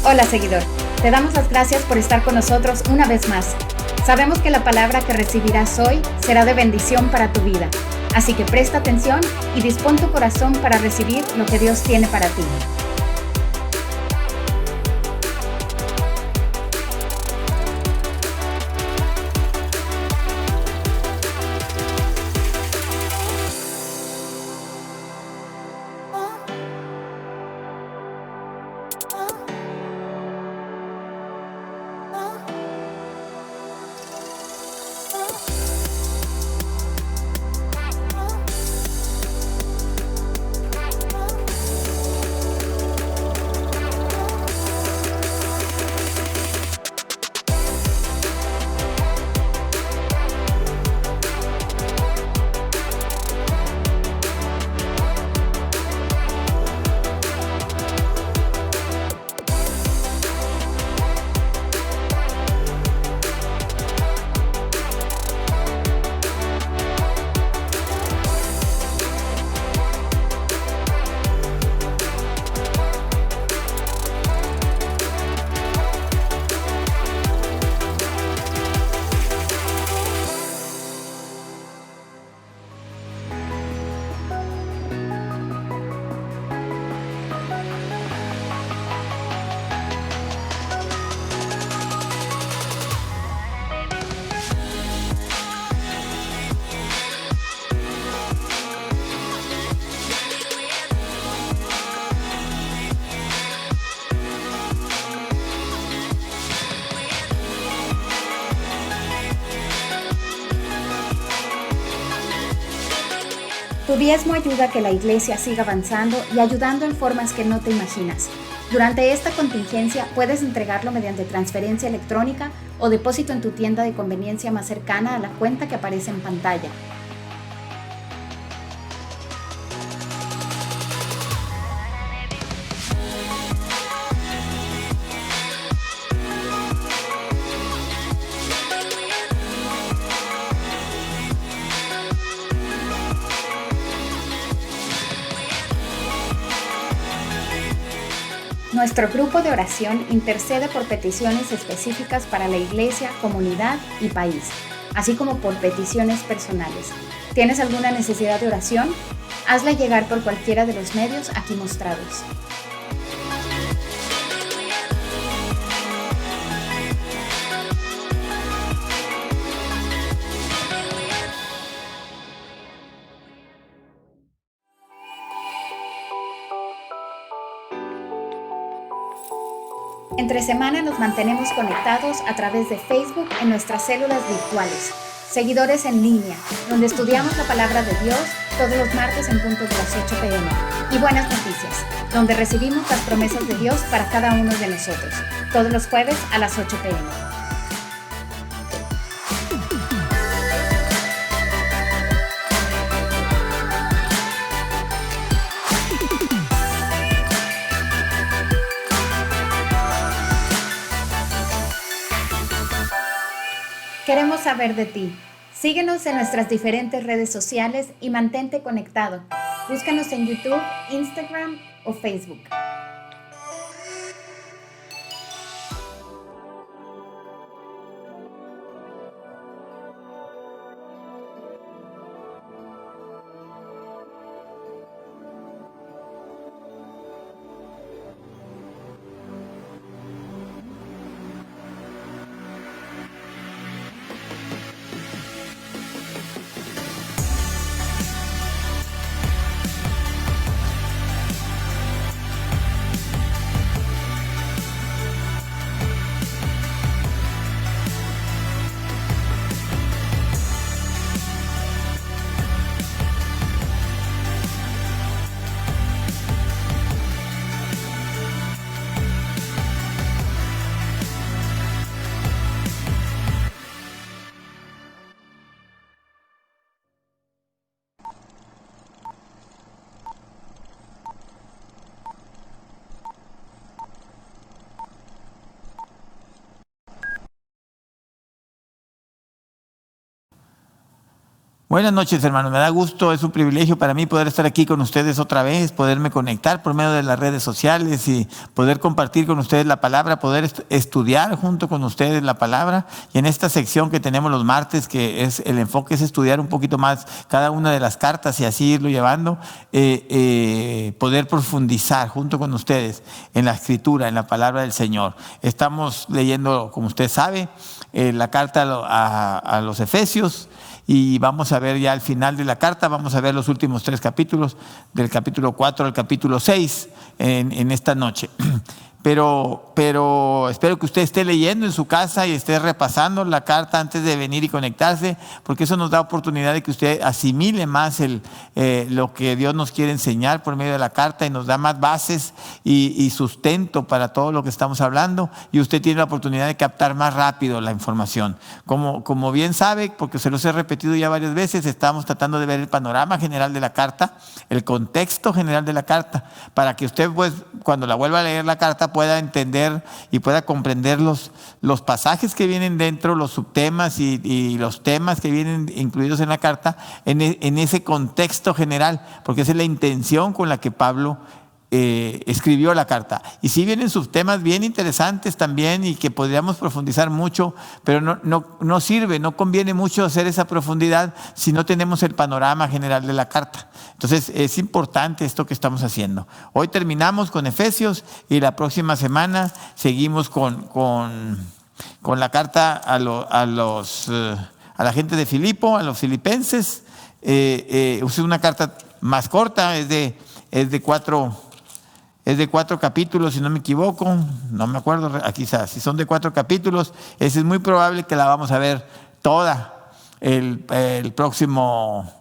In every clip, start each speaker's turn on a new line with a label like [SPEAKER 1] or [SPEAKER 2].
[SPEAKER 1] Hola seguidor, te damos las gracias por estar con nosotros una vez más. Sabemos que la palabra que recibirás hoy será de bendición para tu vida, así que presta atención y dispón tu corazón para recibir lo que Dios tiene para ti. Tu diezmo ayuda a que la iglesia siga avanzando y ayudando en formas que no te imaginas. Durante esta contingencia puedes entregarlo mediante transferencia electrónica o depósito en tu tienda de conveniencia más cercana a la cuenta que aparece en pantalla. Nuestro grupo de oración intercede por peticiones específicas para la iglesia, comunidad y país, así como por peticiones personales. ¿Tienes alguna necesidad de oración? Hazla llegar por cualquiera de los medios aquí mostrados. Entre semana nos mantenemos conectados a través de Facebook en nuestras células virtuales, seguidores en línea, donde estudiamos la palabra de Dios todos los martes en punto de las 8 p.m. y Buenas Noticias, donde recibimos las promesas de Dios para cada uno de nosotros, todos los jueves a las 8 p.m. Queremos saber de ti. Síguenos en nuestras diferentes redes sociales y mantente conectado. Búscanos en YouTube, Instagram o Facebook.
[SPEAKER 2] Buenas noches, hermanos. Me da gusto, es un privilegio para mí poder estar aquí con ustedes otra vez, poderme conectar por medio de las redes sociales y poder compartir con ustedes la palabra, poder estudiar junto con ustedes la palabra. Y en esta sección que tenemos los martes, que es el enfoque es estudiar un poquito más cada una de las cartas y así irlo llevando, poder profundizar junto con ustedes en la escritura, en la palabra del Señor. Estamos leyendo, como usted sabe, la carta a los Efesios. Y vamos a ver ya al final de la carta, vamos a ver los últimos 3 capítulos, del capítulo 4 al capítulo 6 en esta noche. Pero espero que usted esté leyendo en su casa y esté repasando la carta antes de venir y conectarse, porque eso nos da oportunidad de que usted asimile más lo que Dios nos quiere enseñar por medio de la carta y nos da más bases y sustento para todo lo que estamos hablando, y usted tiene la oportunidad de captar más rápido la información. Como bien sabe, porque se los he repetido ya varias veces, estamos tratando de ver el panorama general de la carta, el contexto general de la carta, para que usted, pues, cuando la vuelva a leer la carta, pueda entender y pueda comprender los pasajes que vienen dentro, los subtemas y los temas que vienen incluidos en la carta, en ese contexto general, porque esa es la intención con la que Pablo escribió la carta. Y sí vienen subtemas bien interesantes también y que podríamos profundizar mucho, pero no sirve, no conviene mucho hacer esa profundidad si no tenemos el panorama general de la carta. Entonces es importante esto que estamos haciendo. Hoy terminamos con Efesios y la próxima semana seguimos con la carta a la gente de Filipo, a los filipenses. Es una carta más corta, es de 4 capítulos, si no me equivoco, no me acuerdo, aquí está, si son de 4 capítulos, es muy probable que la vamos a ver toda el próximo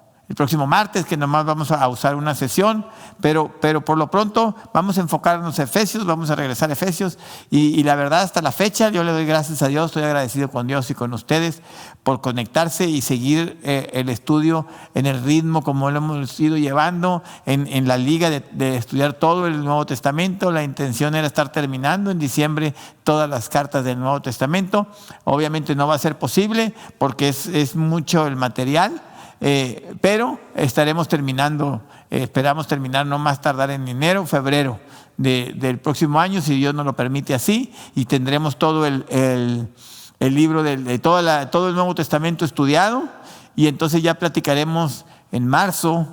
[SPEAKER 2] martes, que nomás vamos a usar una sesión, pero por lo pronto vamos a enfocarnos en Efesios, vamos a regresar a Efesios, y la verdad hasta la fecha yo le doy gracias a Dios, estoy agradecido con Dios y con ustedes por conectarse y seguir el estudio en el ritmo como lo hemos ido llevando en la liga de estudiar todo el Nuevo Testamento. La intención era estar terminando en diciembre todas las cartas del Nuevo Testamento. Obviamente no va a ser posible porque es mucho el material. Pero estaremos terminando, esperamos terminar no más tardar en enero, febrero del próximo año, si Dios nos lo permite así, y tendremos todo el libro de todo el Nuevo Testamento estudiado, y entonces ya platicaremos en marzo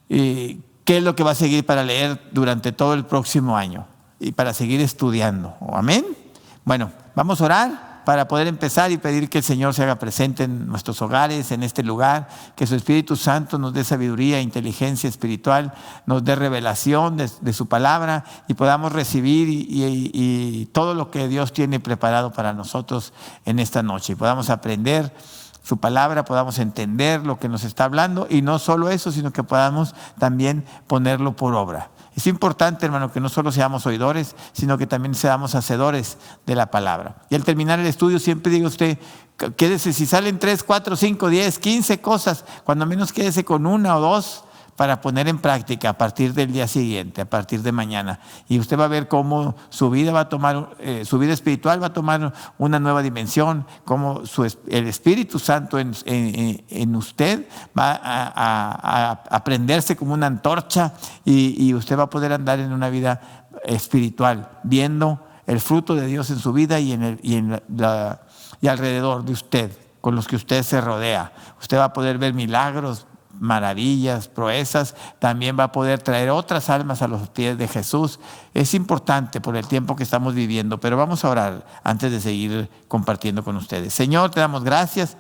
[SPEAKER 2] qué es lo que va a seguir para leer durante todo el próximo año y para seguir estudiando. Amén. Bueno, vamos a orar para poder empezar y pedir que el Señor se haga presente en nuestros hogares, en este lugar, que su Espíritu Santo nos dé sabiduría, inteligencia espiritual, nos dé revelación de su palabra y podamos recibir y todo lo que Dios tiene preparado para nosotros en esta noche. Y podamos aprender su palabra, podamos entender lo que nos está hablando, y no solo eso, sino que podamos también ponerlo por obra. Es importante, hermano, que no solo seamos oidores, sino que también seamos hacedores de la palabra. Y al terminar el estudio siempre diga usted, quédese, si salen 3, 4, 5, 10, 15 cosas, cuando menos quédese con 1 o 2 para poner en práctica a partir del día siguiente, a partir de mañana. Y usted va a ver cómo su vida va a tomar, su vida espiritual va a tomar una nueva dimensión, cómo el Espíritu Santo en usted va a prenderse como una antorcha y usted va a poder andar en una vida espiritual, viendo el fruto de Dios en su vida y alrededor de usted, con los que usted se rodea. Usted va a poder ver milagros, maravillas, proezas, también va a poder traer otras almas a los pies de Jesús. Es importante por el tiempo que estamos viviendo, pero vamos a orar antes de seguir compartiendo con ustedes. Señor, te damos gracias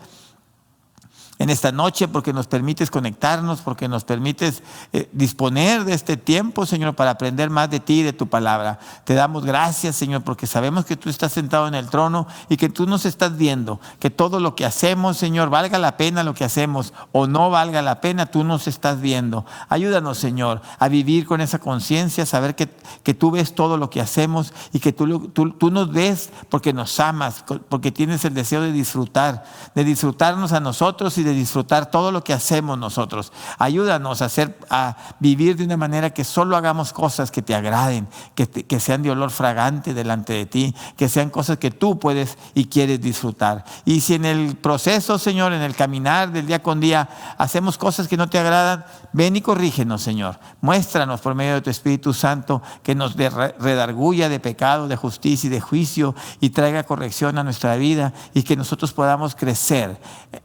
[SPEAKER 2] en esta noche porque nos permites conectarnos, porque nos permites disponer de este tiempo, Señor, para aprender más de ti y de tu palabra. Te damos gracias, Señor, porque sabemos que tú estás sentado en el trono y que tú nos estás viendo, que todo lo que hacemos, Señor, valga la pena lo que hacemos o no valga la pena, tú nos estás viendo. Ayúdanos, Señor, a vivir con esa conciencia, saber que tú ves todo lo que hacemos y que tú nos ves porque nos amas, porque tienes el deseo de disfrutarnos a nosotros y de disfrutar todo lo que hacemos nosotros. Ayúdanos a vivir de una manera que solo hagamos cosas que te agraden, que sean de olor fragante delante de ti, que sean cosas que tú puedes y quieres disfrutar. Y si en el proceso, Señor, en el caminar del día con día, hacemos cosas que no te agradan, ven y corrígenos, Señor. Muéstranos por medio de tu Espíritu Santo que nos redarguya de pecado, de justicia y de juicio y traiga corrección a nuestra vida y que nosotros podamos crecer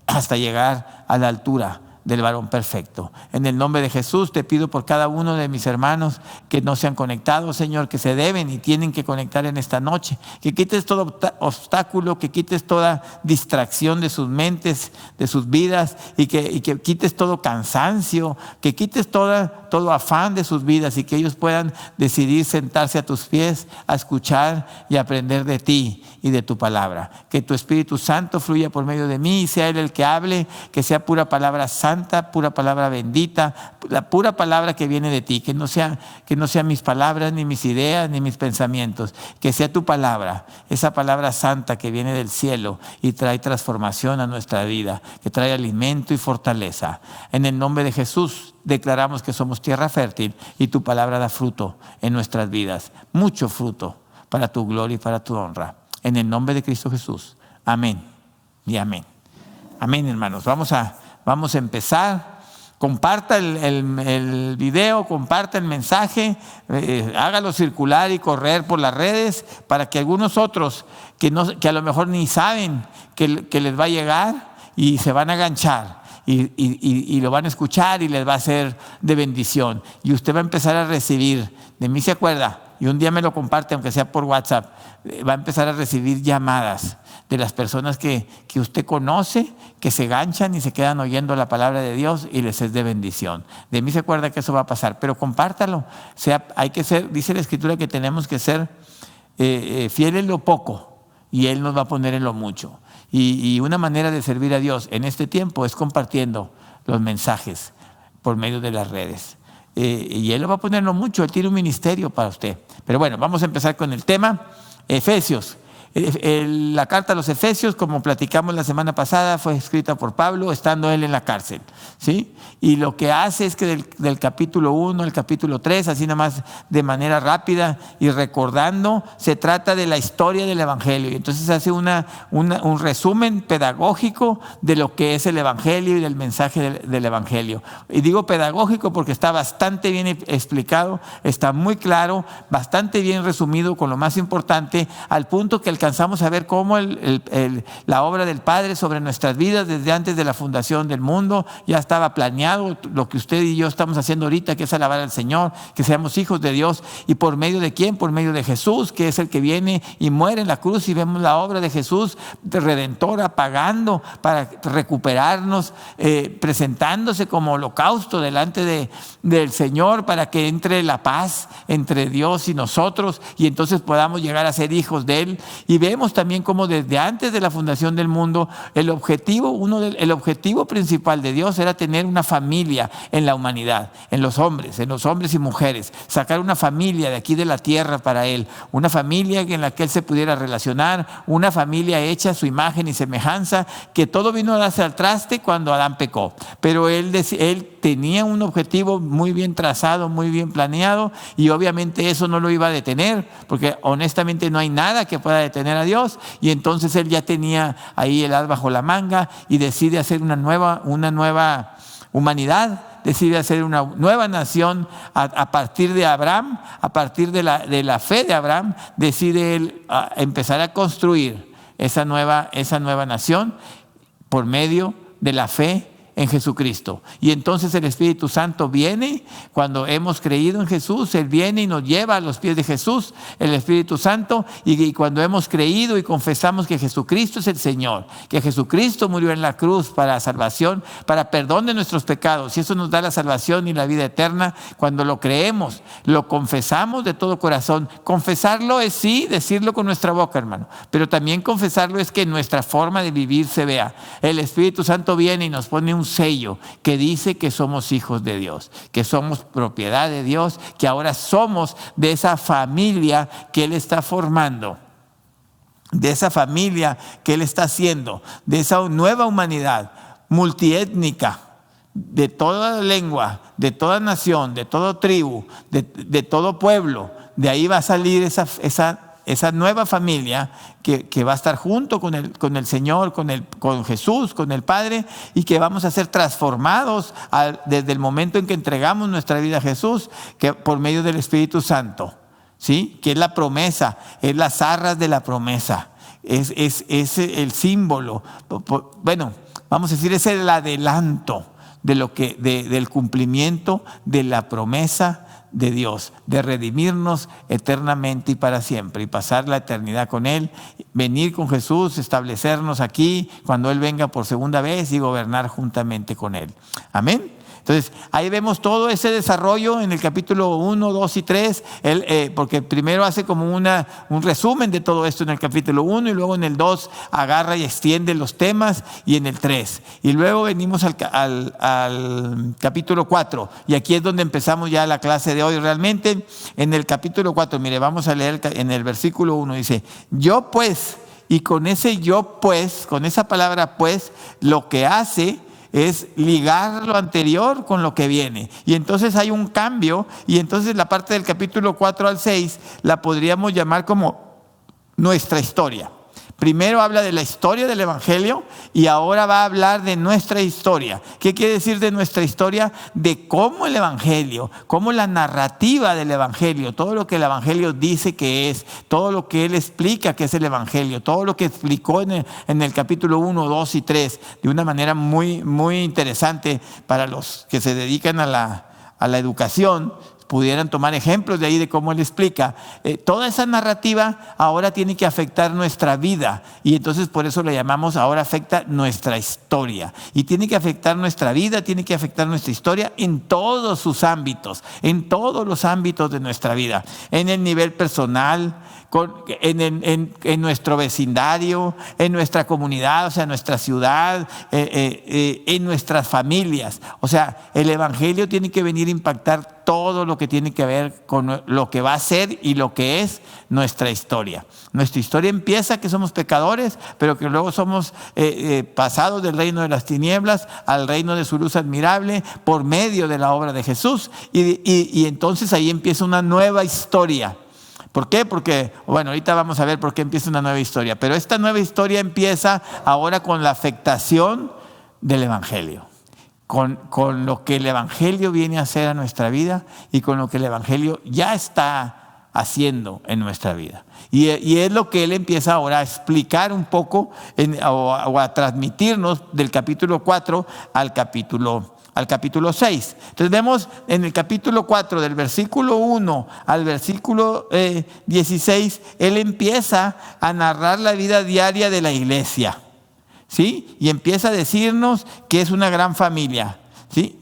[SPEAKER 2] hasta llegar a la altura del varón perfecto. En el nombre de Jesús te pido por cada uno de mis hermanos que no se han conectado, Señor, que se deben y tienen que conectar en esta noche, que quites todo obstáculo, que quites toda distracción de sus mentes, de sus vidas y que quites todo cansancio, que quites todo afán de sus vidas y que ellos puedan decidir sentarse a tus pies a escuchar y aprender de ti y de tu palabra. Que tu Espíritu Santo fluya por medio de mí y sea Él el que hable, que sea pura palabra santa, pura palabra bendita, la pura palabra que viene de ti, que no sean mis palabras, ni mis ideas, ni mis pensamientos, que sea tu palabra, esa palabra santa que viene del cielo y trae transformación a nuestra vida, que trae alimento y fortaleza. En el nombre de Jesús declaramos que somos tierra fértil y tu palabra da fruto en nuestras vidas, mucho fruto para tu gloria y para tu honra. En el nombre de Cristo Jesús. Amén y amén. Amén, hermanos. Vamos a empezar. Comparta el video, comparta el mensaje, hágalo circular y correr por las redes para que algunos otros que a lo mejor ni saben que les va a llegar y se van a enganchar y lo van a escuchar y les va a ser de bendición. Y usted va a empezar a recibir, de mí se acuerda, y un día me lo comparte, aunque sea por WhatsApp, va a empezar a recibir llamadas de las personas que usted conoce, que se ganchan y se quedan oyendo la palabra de Dios y les es de bendición. De mí se acuerda que eso va a pasar, pero compártalo. Hay que ser, dice la Escritura que tenemos que ser fieles en lo poco y Él nos va a poner en lo mucho. Y una manera de servir a Dios en este tiempo es compartiendo los mensajes por medio de las redes. Y Él lo va a poner en lo mucho, Él tiene un ministerio para usted. Pero bueno, vamos a empezar con el tema. Efesios. La carta a los Efesios, como platicamos la semana pasada, fue escrita por Pablo estando él en la cárcel, ¿sí? Y lo que hace es que del capítulo 1 al capítulo 3, así nada más de manera rápida y recordando, se trata de la historia del Evangelio. Y entonces hace un resumen pedagógico de lo que es el Evangelio y del mensaje del Evangelio. Y digo pedagógico porque está bastante bien explicado, está muy claro, bastante bien resumido con lo más importante, al punto que alcanzamos a ver cómo la obra del Padre sobre nuestras vidas desde antes de la fundación del mundo ya estaba planeado, lo que usted y yo estamos haciendo ahorita, que es alabar al Señor, que seamos hijos de Dios. ¿Y por medio de quién? Por medio de Jesús, que es el que viene y muere en la cruz, y vemos la obra de Jesús redentora, pagando para recuperarnos, presentándose como holocausto delante del Señor para que entre la paz entre Dios y nosotros, y entonces podamos llegar a ser hijos de Él. Y vemos también cómo desde antes de la fundación del mundo, el objetivo principal de Dios era tener una familia en la humanidad, en los hombres y mujeres, sacar una familia de aquí de la tierra para Él, una familia en la que Él se pudiera relacionar, una familia hecha a su imagen y semejanza, que todo vino a darse al traste cuando Adán pecó. Pero Él tenía un objetivo muy bien trazado, muy bien planeado, y obviamente eso no lo iba a detener, porque honestamente no hay nada que pueda detener a Dios. Y entonces Él ya tenía ahí el as bajo la manga y decide hacer una nueva humanidad, decide hacer una nueva nación a partir de Abraham, a partir de la fe de Abraham, decide Él empezar a construir esa nueva nación por medio de la fe en Jesucristo. Y entonces el Espíritu Santo viene cuando hemos creído en Jesús. Él viene y nos lleva a los pies de Jesús, el Espíritu Santo, y cuando hemos creído y confesamos que Jesucristo es el Señor, que Jesucristo murió en la cruz para salvación, para perdón de nuestros pecados, y eso nos da la salvación y la vida eterna. Cuando lo creemos, lo confesamos de todo corazón. Confesarlo es sí, decirlo con nuestra boca, hermano, pero también confesarlo es que nuestra forma de vivir se vea. El Espíritu Santo viene y nos pone un sello que dice que somos hijos de Dios, que somos propiedad de Dios, que ahora somos de esa familia que Él está formando, de esa familia que Él está haciendo, de esa nueva humanidad. multiétnica, de toda lengua, de toda nación, de toda tribu, de todo pueblo. De ahí va a salir esa nueva familia que va a estar junto con el Señor, con Jesús, con el Padre, y que vamos a ser transformados desde el momento en que entregamos nuestra vida a Jesús, que por medio del Espíritu Santo, ¿sí? Que es la promesa, es las arras de la promesa, es el símbolo. Bueno, vamos a decir, es el adelanto del cumplimiento de la promesa de Dios, de redimirnos eternamente y para siempre, y pasar la eternidad con Él, venir con Jesús, establecernos aquí cuando Él venga por segunda vez y gobernar juntamente con Él. Amén. Entonces, ahí vemos todo ese desarrollo en el capítulo 1, 2 y 3, porque primero hace como un resumen de todo esto en el capítulo 1, y luego en el 2 agarra y extiende los temas, y en el 3. Y luego venimos al capítulo 4, y aquí es donde empezamos ya la clase de hoy realmente. En el capítulo 4, mire, vamos a leer en el versículo 1, dice: yo pues, y con ese yo pues, con esa palabra pues, lo que hace es ligar lo anterior con lo que viene. Y entonces hay un cambio, y entonces la parte del capítulo 4 al 6 la podríamos llamar como nuestra historia. Primero habla de la historia del Evangelio, y ahora va a hablar de nuestra historia. ¿Qué quiere decir de nuestra historia? De cómo el Evangelio, cómo la narrativa del Evangelio, todo lo que el Evangelio dice que es, todo lo que él explica que es el Evangelio, todo lo que explicó en el capítulo 1, 2 y 3, de una manera muy, muy interesante para los que se dedican a la educación. Pudieran tomar ejemplos de ahí de cómo él explica. Toda esa narrativa ahora tiene que afectar nuestra vida, y entonces por eso le llamamos ahora afecta nuestra historia. Y tiene que afectar nuestra vida, tiene que afectar nuestra historia en todos sus ámbitos, en todos los ámbitos de nuestra vida, en el nivel personal, en nuestro vecindario, en nuestra comunidad, o sea, en nuestra ciudad, en nuestras familias. O sea, el Evangelio tiene que venir a impactar todo lo que tiene que ver con lo que va a ser y lo que es nuestra historia. Nuestra historia empieza que somos pecadores, pero que luego somos pasados del reino de las tinieblas al reino de su luz admirable por medio de la obra de Jesús. Y entonces ahí empieza una nueva historia. ¿Por qué? Porque, bueno, ahorita vamos a ver por qué empieza una nueva historia. Pero esta nueva historia empieza ahora con la afectación del Evangelio. Con lo que el Evangelio viene a hacer a nuestra vida, y con lo que el Evangelio ya está haciendo en nuestra vida. Y es lo que él empieza ahora a explicar un poco o a transmitirnos del capítulo 4 al capítulo 6. Entonces vemos en el capítulo 4, del versículo 1 al versículo 16, él empieza a narrar la vida diaria de la iglesia, ¿sí? Y empieza a decirnos que es una gran familia, ¿sí?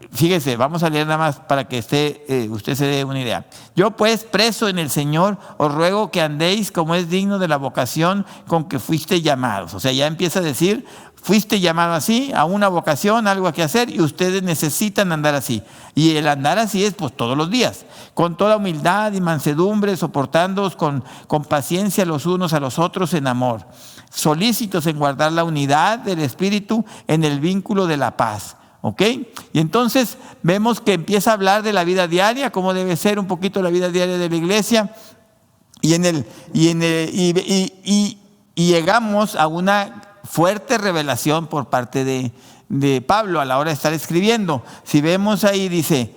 [SPEAKER 2] Fíjese, vamos a leer nada más para que usted se dé una idea. Yo pues, preso en el Señor, os ruego que andéis como es digno de la vocación con que fuiste llamados. O sea, ya empieza a decir, fuiste llamado así, a una vocación, algo que hacer, y ustedes necesitan andar así. Y el andar así es pues todos los días, con toda humildad y mansedumbre, soportándoos con paciencia los unos a los otros en amor, solícitos en guardar la unidad del Espíritu en el vínculo de la paz. ¿Ok? Y entonces vemos que empieza a hablar de la vida diaria, cómo debe ser un poquito la vida diaria de la iglesia, y llegamos a una fuerte revelación por parte de Pablo a la hora de estar escribiendo. Si vemos ahí, dice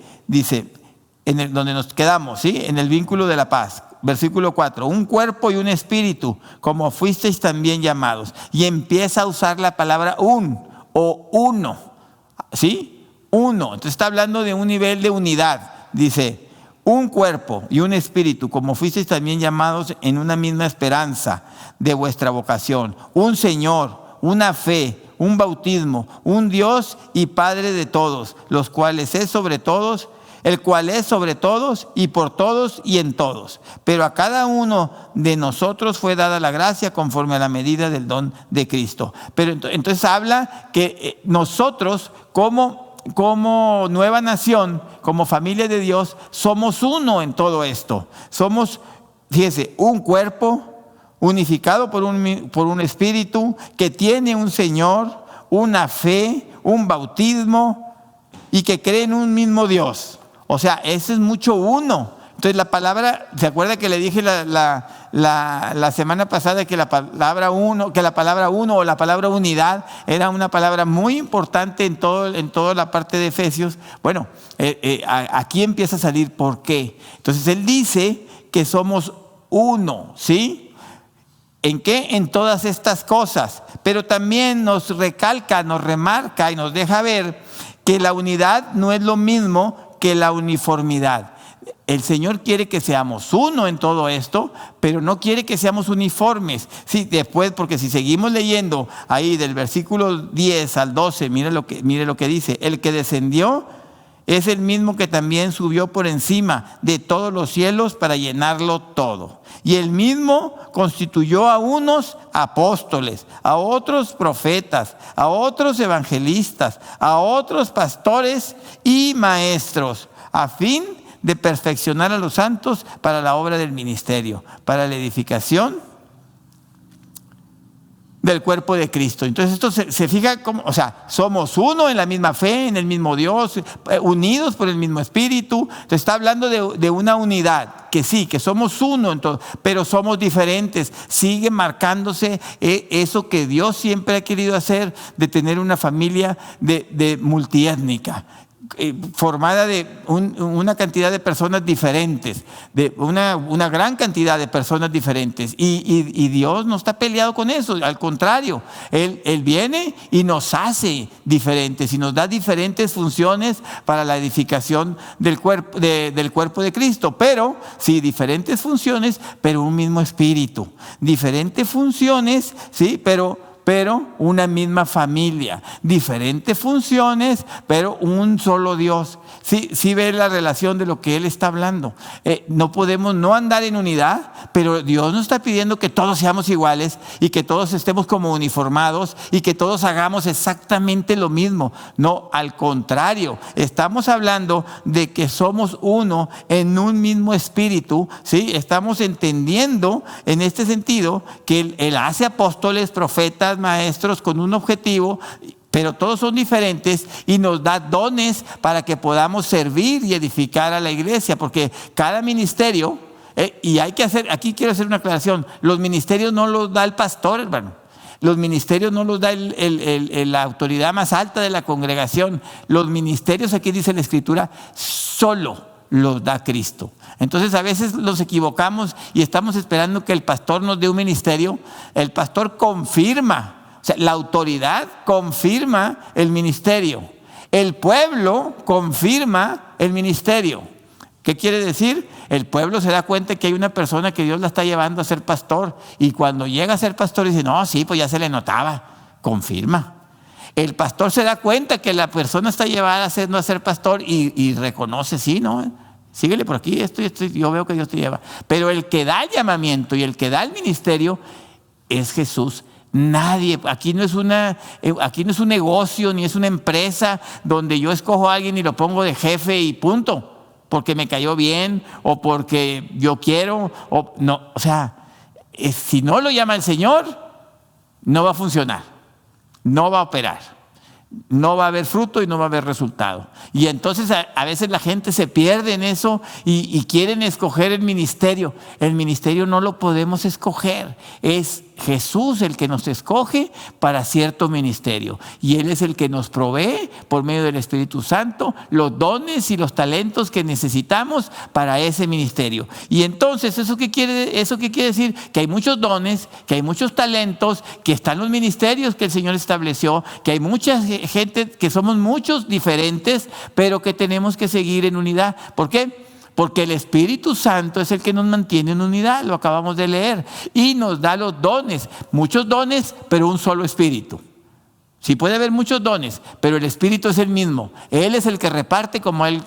[SPEAKER 2] donde nos quedamos, ¿sí? En el vínculo de la paz. Versículo 4, un cuerpo y un espíritu, como fuisteis también llamados. Y empieza a usar la palabra uno. ¿Sí? Uno. Entonces está hablando de un nivel de unidad. Dice, un cuerpo y un espíritu, como fuisteis también llamados en una misma esperanza de vuestra vocación. Un Señor, una fe, un bautismo, un Dios y Padre de todos, los cuales es sobre todos, el cual es sobre todos y por todos y en todos. Pero a cada uno de nosotros fue dada la gracia conforme a la medida del don de Cristo. Pero entonces habla que nosotros como nueva nación, como familia de Dios, somos uno en todo esto. Somos, fíjese, un cuerpo unificado por un espíritu que tiene un Señor, una fe, un bautismo y que creen en un mismo Dios. O sea, ese es mucho uno. Entonces la palabra, ¿se acuerda que le dije la semana pasada que la palabra uno o la palabra unidad era una palabra muy importante en toda la parte de Efesios? Bueno, aquí empieza a salir por qué. Entonces él dice que somos uno, ¿sí? ¿En qué? En todas estas cosas. Pero también nos recalca, nos remarca y nos deja ver que la unidad no es lo mismo que la uniformidad. El Señor quiere que seamos uno en todo esto, pero no quiere que seamos uniformes. Sí, después, porque si seguimos leyendo ahí del versículo 10 al 12, mire lo que dice. El que descendió es el mismo que también subió por encima de todos los cielos para llenarlo todo. Y el mismo constituyó a unos apóstoles, a otros profetas, a otros evangelistas, a otros pastores y maestros, a fin de perfeccionar a los santos para la obra del ministerio, para la edificación del cuerpo de Cristo. Entonces esto se fija como, o sea, somos uno en la misma fe, en el mismo Dios, unidos por el mismo Espíritu. Entonces está hablando de una unidad, que sí, que somos uno en todo, pero somos diferentes. Sigue marcándose eso que Dios siempre ha querido hacer, de tener una familia de multiétnica, formada de una cantidad de personas diferentes, de una gran cantidad de personas diferentes, y Dios no está peleado con eso. Al contrario, Él viene y nos hace diferentes y nos da diferentes funciones para la edificación del cuerpo de Cristo. Pero sí, diferentes funciones, pero un mismo espíritu. Diferentes funciones, sí, pero una misma familia, diferentes funciones, pero un solo Dios. Sí ve la relación de lo que Él está hablando. No podemos no andar en unidad, pero Dios nos está pidiendo que todos seamos iguales y que todos estemos como uniformados y que todos hagamos exactamente lo mismo. No, al contrario, estamos hablando de que somos uno en un mismo espíritu, ¿sí? Estamos entendiendo en este sentido que Él hace apóstoles, profetas, maestros con un objetivo, pero todos son diferentes, y nos da dones para que podamos servir y edificar a la iglesia, porque cada ministerio, y hay que hacer, aquí quiero hacer una aclaración, los ministerios no los da el pastor, hermano. Los ministerios no los da la autoridad más alta de la congregación. Los ministerios, aquí dice la Escritura, solo los da Cristo. Entonces a veces nos equivocamos y estamos esperando que el pastor nos dé un ministerio. El pastor confirma, o sea, la autoridad confirma el ministerio. El pueblo confirma el ministerio. ¿Qué quiere decir? El pueblo se da cuenta que hay una persona que Dios la está llevando a ser pastor, y cuando llega a ser pastor dice, no, sí, pues ya se le notaba. Confirma. El pastor se da cuenta que la persona está llevada a ser pastor y reconoce, sí, ¿no? Síguele por aquí, yo veo que Dios te lleva. Pero el que da el llamamiento y el que da el ministerio es Jesús. Nadie, aquí no es un negocio ni es una empresa donde yo escojo a alguien y lo pongo de jefe y punto, porque me cayó bien o porque yo quiero, o no, o sea, si no lo llama el Señor, no va a funcionar, no va a operar. No va a haber fruto y no va a haber resultado. Y entonces a veces la gente se pierde en eso y quieren escoger el ministerio. El ministerio no lo podemos escoger. Es Jesús el que nos escoge para cierto ministerio. Y Él es el que nos provee por medio del Espíritu Santo los dones y los talentos que necesitamos para ese ministerio. Y entonces, ¿eso qué quiere decir? Que hay muchos dones, que hay muchos talentos, que están los ministerios que el Señor estableció, que hay mucha gente, que somos muchos diferentes, pero que tenemos que seguir en unidad. ¿Por qué? Porque el Espíritu Santo es el que nos mantiene en unidad, lo acabamos de leer, y nos da los dones, muchos dones, pero un solo Espíritu. Sí puede haber muchos dones, pero el Espíritu es el mismo. Él es el que reparte como a Él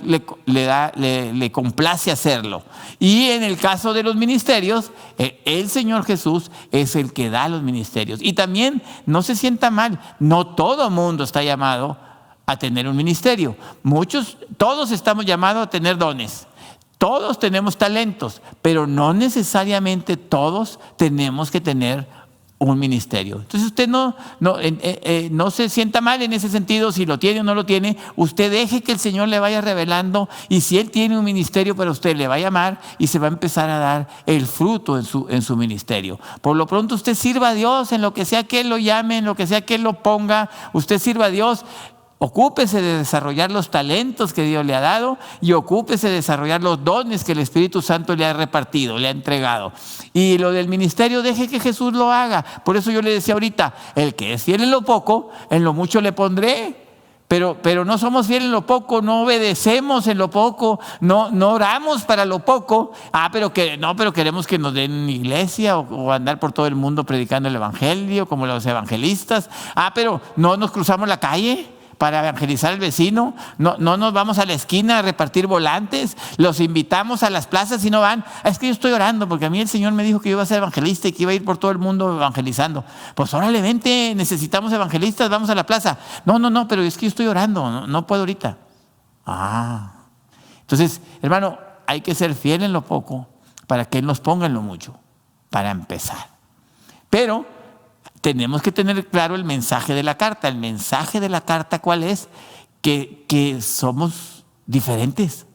[SPEAKER 2] le complace hacerlo. Y en el caso de los ministerios, el Señor Jesús es el que da los ministerios. Y también, no se sienta mal, no todo mundo está llamado a tener un ministerio. Todos estamos llamados a tener dones. Todos tenemos talentos, pero no necesariamente todos tenemos que tener un ministerio. Entonces usted no se sienta mal en ese sentido, si lo tiene o no lo tiene. Usted deje que el Señor le vaya revelando, y si Él tiene un ministerio para usted, le va a llamar y se va a empezar a dar el fruto en su ministerio. Por lo pronto usted sirva a Dios en lo que sea que Él lo llame, en lo que sea que Él lo ponga. Usted sirva a Dios. Ocúpese de desarrollar los talentos que Dios le ha dado, y ocúpese de desarrollar los dones que el Espíritu Santo le ha repartido, le ha entregado. Y lo del ministerio, deje que Jesús lo haga. Por eso yo le decía ahorita, el que es fiel en lo poco, en lo mucho le pondré. Pero no somos fieles en lo poco, no obedecemos en lo poco, no oramos para lo poco. Pero queremos que nos den iglesia o andar por todo el mundo predicando el evangelio como los evangelistas. Pero no nos cruzamos la calle para evangelizar al vecino, no nos vamos a la esquina a repartir volantes, los invitamos a las plazas y no van. Es que yo estoy orando porque a mí el Señor me dijo que yo iba a ser evangelista y que iba a ir por todo el mundo evangelizando. Pues órale, vente, necesitamos evangelistas, vamos a la plaza. No, pero es que yo estoy orando, no puedo ahorita. Entonces, hermano, hay que ser fiel en lo poco para que Él nos ponga en lo mucho, para empezar. Pero tenemos que tener claro el mensaje de la carta. El mensaje de la carta, ¿cuál es? Que somos diferentes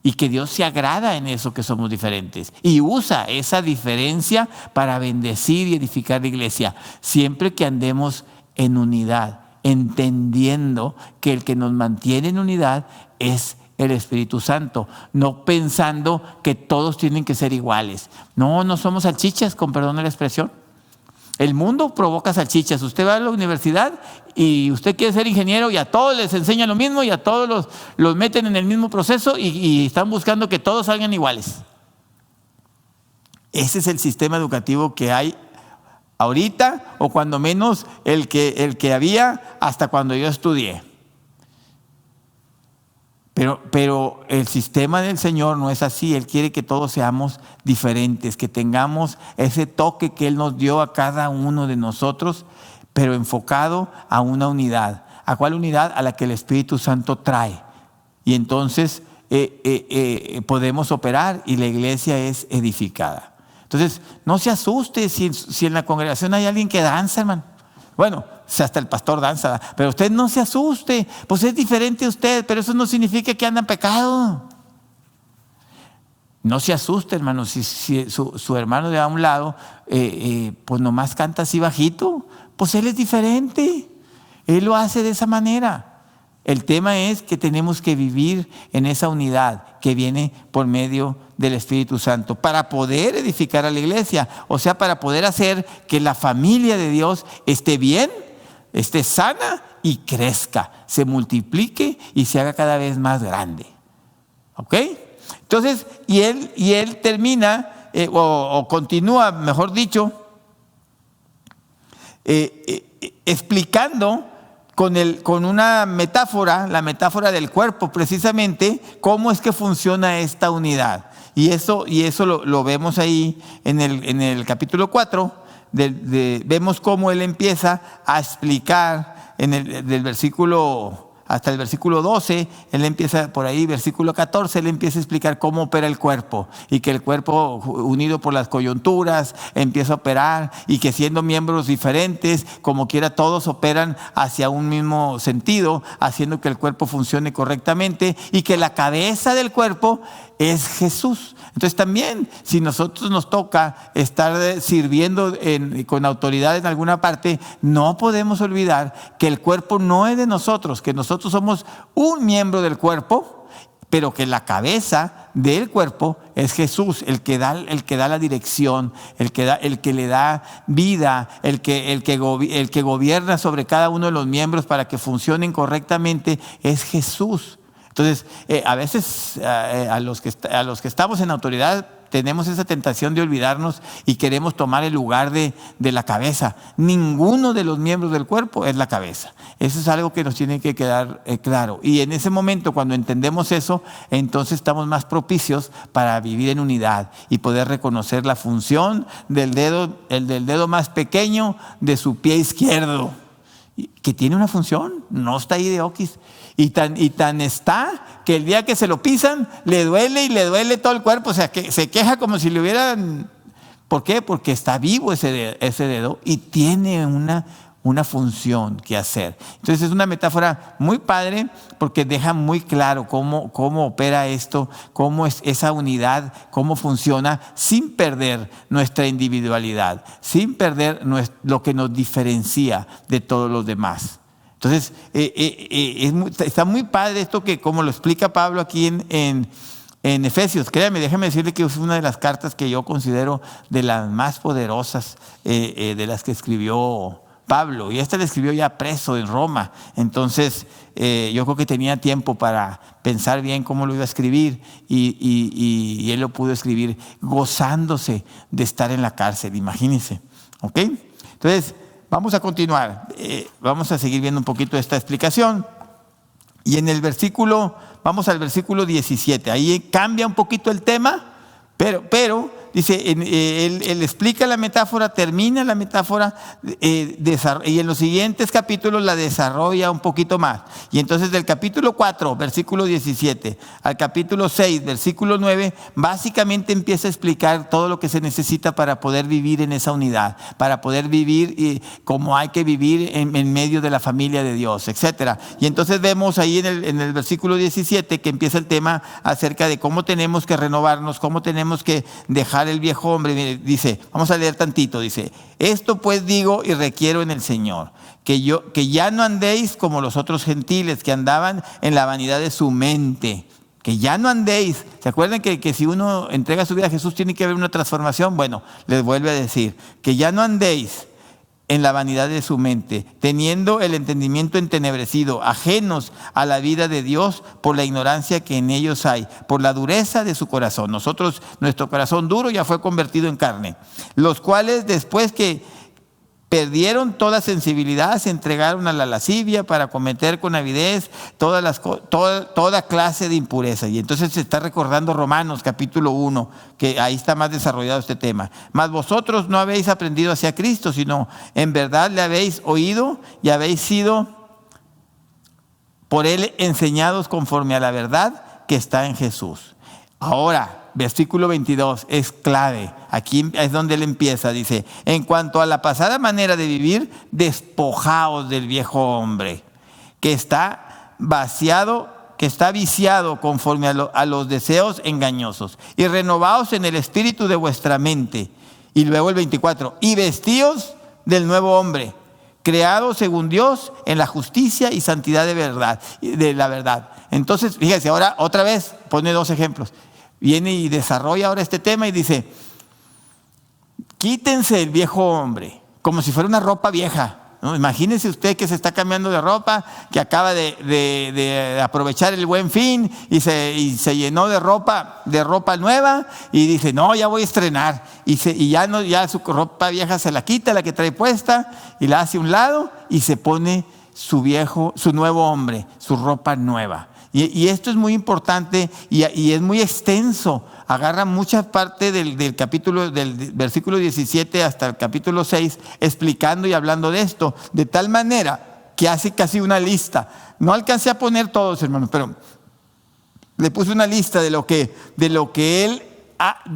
[SPEAKER 2] y que Dios se agrada en eso, que somos diferentes, y usa esa diferencia para bendecir y edificar la iglesia, siempre que andemos en unidad, entendiendo que el que nos mantiene en unidad es el Espíritu Santo, no pensando que todos tienen que ser iguales. No somos salchichas, con perdón de la expresión. El mundo provoca salchichas. Usted va a la universidad y usted quiere ser ingeniero y a todos les enseñan lo mismo y a todos los meten en el mismo proceso y están buscando que todos salgan iguales. Ese es el sistema educativo que hay ahorita, o cuando menos el que había hasta cuando yo estudié. Pero el sistema del Señor no es así. Él quiere que todos seamos diferentes, que tengamos ese toque que Él nos dio a cada uno de nosotros, pero enfocado a una unidad. ¿A cuál unidad? A la que el Espíritu Santo trae. Y entonces podemos operar y la iglesia es edificada. Entonces, no se asuste si en la congregación hay alguien que danza, hermano. Bueno, si hasta el pastor danza, pero usted no se asuste, pues es diferente a usted, pero eso no significa que anda en pecado. No se asuste, hermano, si su hermano de a un lado, pues nomás canta así bajito, pues él es diferente, él lo hace de esa manera. El tema es que tenemos que vivir en esa unidad que viene por medio del Espíritu Santo para poder edificar a la iglesia, o sea, para poder hacer que la familia de Dios esté bien, esté sana y crezca, se multiplique y se haga cada vez más grande. ¿Ok? Entonces, y él termina, o continúa, mejor dicho, explicando con una metáfora, la metáfora del cuerpo, precisamente, cómo es que funciona esta unidad. Y eso lo vemos ahí en el capítulo 4, vemos cómo él empieza a explicar del versículo hasta el versículo 12, él empieza por ahí, versículo 14, él empieza a explicar cómo opera el cuerpo, y que el cuerpo, unido por las coyunturas, empieza a operar, y que siendo miembros diferentes, como quiera todos operan hacia un mismo sentido, haciendo que el cuerpo funcione correctamente, y que la cabeza del cuerpo es Jesús. Entonces también, si nosotros nos toca estar sirviendo con autoridad en alguna parte, no podemos olvidar que el cuerpo no es de nosotros, que nosotros somos un miembro del cuerpo, pero que la cabeza del cuerpo es Jesús, el que da la dirección, el que le da vida, el que gobierna sobre cada uno de los miembros para que funcionen correctamente, es Jesús. Entonces, a veces a los que estamos en autoridad tenemos esa tentación de olvidarnos y queremos tomar el lugar de la cabeza. Ninguno de los miembros del cuerpo es la cabeza. Eso es algo que nos tiene que quedar claro. Y en ese momento, cuando entendemos eso, entonces estamos más propicios para vivir en unidad y poder reconocer la función del dedo más pequeño de su pie izquierdo, que tiene una función, no está ahí de oquis. Y tan está que el día que se lo pisan le duele todo el cuerpo, o sea, que se queja como si le hubieran ¿Por qué? Porque está vivo ese dedo y tiene una función que hacer. Entonces es una metáfora muy padre porque deja muy claro cómo opera esto, cómo es esa unidad, cómo funciona sin perder nuestra individualidad, sin perder lo que nos diferencia de todos los demás. Entonces está muy padre esto que como lo explica Pablo aquí en Efesios. Créame, déjeme decirle que es una de las cartas que yo considero de las más poderosas de las que escribió Pablo, y esta la escribió ya preso en Roma. Entonces yo creo que tenía tiempo para pensar bien cómo lo iba a escribir y él lo pudo escribir gozándose de estar en la cárcel, imagínense. ¿Ok? Entonces vamos a continuar, vamos a seguir viendo un poquito esta explicación. Y en el versículo, vamos al versículo 17, ahí cambia un poquito el tema, pero dice, él explica la metáfora, termina la metáfora y en los siguientes capítulos la desarrolla un poquito más. Y entonces del capítulo 4, versículo 17, al capítulo 6, versículo 9, básicamente empieza a explicar todo lo que se necesita para poder vivir en esa unidad, para poder vivir como hay que vivir en medio de la familia de Dios, etc. Y entonces vemos ahí en el versículo 17 que empieza el tema acerca de cómo tenemos que renovarnos, cómo tenemos que dejar el viejo hombre. Mire, dice, vamos a leer tantito, dice: esto pues digo y requiero en el Señor, que ya no andéis como los otros gentiles que andaban en la vanidad de su mente. Que ya no andéis. ¿Se acuerdan que si uno entrega su vida a Jesús tiene que haber una transformación? Bueno, les vuelve a decir, que ya no andéis en la vanidad de su mente, teniendo el entendimiento entenebrecido, ajenos a la vida de Dios por la ignorancia que en ellos hay, por la dureza de su corazón. Nuestro corazón duro ya fue convertido en carne, los cuales después que perdieron toda sensibilidad, se entregaron a la lascivia para cometer con avidez toda clase de impureza. Y entonces se está recordando Romanos capítulo 1, que ahí está más desarrollado este tema. Mas vosotros no habéis aprendido hacia Cristo, sino en verdad le habéis oído y habéis sido por él enseñados conforme a la verdad que está en Jesús. Ahora, versículo 22 es clave. Aquí es donde él empieza, dice: en cuanto a la pasada manera de vivir, despojaos del viejo hombre, que está viciado conforme a los deseos engañosos, y renovaos en el espíritu de vuestra mente. Y luego el 24, y vestíos del nuevo hombre, creado según Dios en la justicia y santidad de la verdad. Entonces, fíjese, ahora otra vez pone dos ejemplos. Viene y desarrolla ahora este tema y dice: quítense el viejo hombre, como si fuera una ropa vieja, ¿no? Imagínese usted que se está cambiando de ropa, que acaba de aprovechar el Buen Fin y se llenó de ropa nueva y dice: no, ya voy a estrenar. Y ya su ropa vieja se la quita, la que trae puesta, y la hace a un lado y se pone su nuevo hombre, su ropa nueva. Y esto es muy importante y es muy extenso. Agarra mucha parte del capítulo, del versículo 17 hasta el capítulo 6, explicando y hablando de esto, de tal manera que hace casi una lista. No alcancé a poner todos, hermanos, pero le puse una lista de lo que él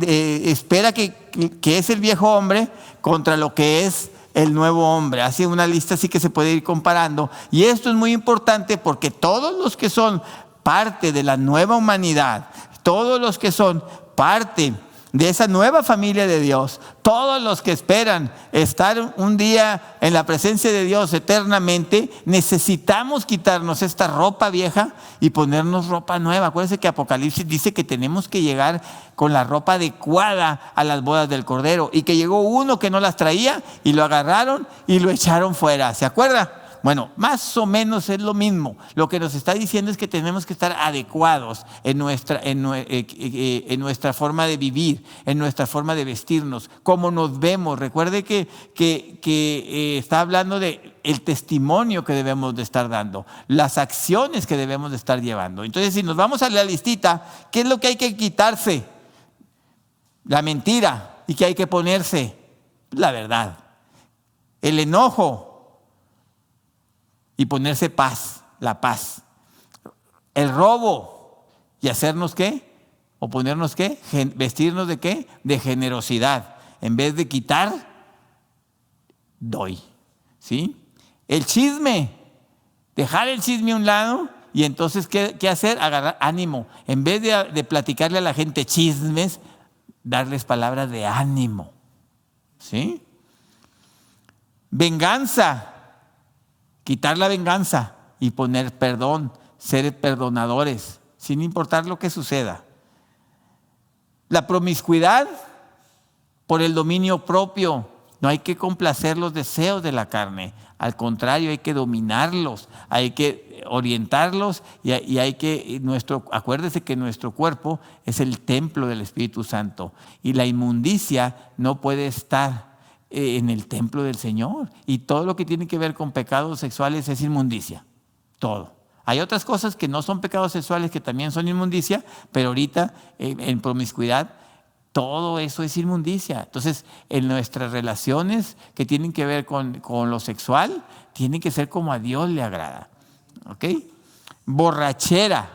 [SPEAKER 2] espera que es el viejo hombre contra lo que es el nuevo hombre. Hace una lista así que se puede ir comparando. Y esto es muy importante porque todos los que son parte de la nueva humanidad, todos los que son parte de esa nueva familia de Dios, todos los que esperan estar un día en la presencia de Dios eternamente, necesitamos quitarnos esta ropa vieja y ponernos ropa nueva. Acuérdense que Apocalipsis dice que tenemos que llegar con la ropa adecuada a las bodas del Cordero, y que llegó uno que no las traía y lo agarraron y lo echaron fuera. ¿Se acuerda? Bueno, más o menos es lo mismo. Lo que nos está diciendo es que tenemos que estar adecuados en nuestra forma de vivir, en nuestra forma de vestirnos, cómo nos vemos. Recuerde que está hablando de el testimonio que debemos de estar dando, las acciones que debemos de estar llevando. Entonces, si nos vamos a la listita, ¿qué es lo que hay que quitarse? La mentira. ¿Y qué hay que ponerse? La verdad. El enojo. Y ponerse paz, la paz. El robo. ¿Y hacernos qué? ¿O ponernos qué? ¿Vestirnos de qué? De generosidad. En vez de quitar, doy. ¿Sí? El chisme, dejar el chisme a un lado y entonces, ¿qué hacer? Agarrar ánimo. En vez de platicarle a la gente chismes, darles palabras de ánimo. ¿Sí? Venganza, quitar la venganza y poner perdón, ser perdonadores, sin importar lo que suceda. La promiscuidad por el dominio propio. No hay que complacer los deseos de la carne. Al contrario, hay que dominarlos, hay que orientarlos y hay que, acuérdese que nuestro cuerpo es el templo del Espíritu Santo y la inmundicia no puede estar en el templo del Señor. Y todo lo que tiene que ver con pecados sexuales es inmundicia, todo. Hay otras cosas que no son pecados sexuales que también son inmundicia, pero ahorita en promiscuidad todo eso es inmundicia. Entonces, en nuestras relaciones que tienen que ver con lo sexual, tienen que ser como a Dios le agrada. ¿Ok? Borrachera.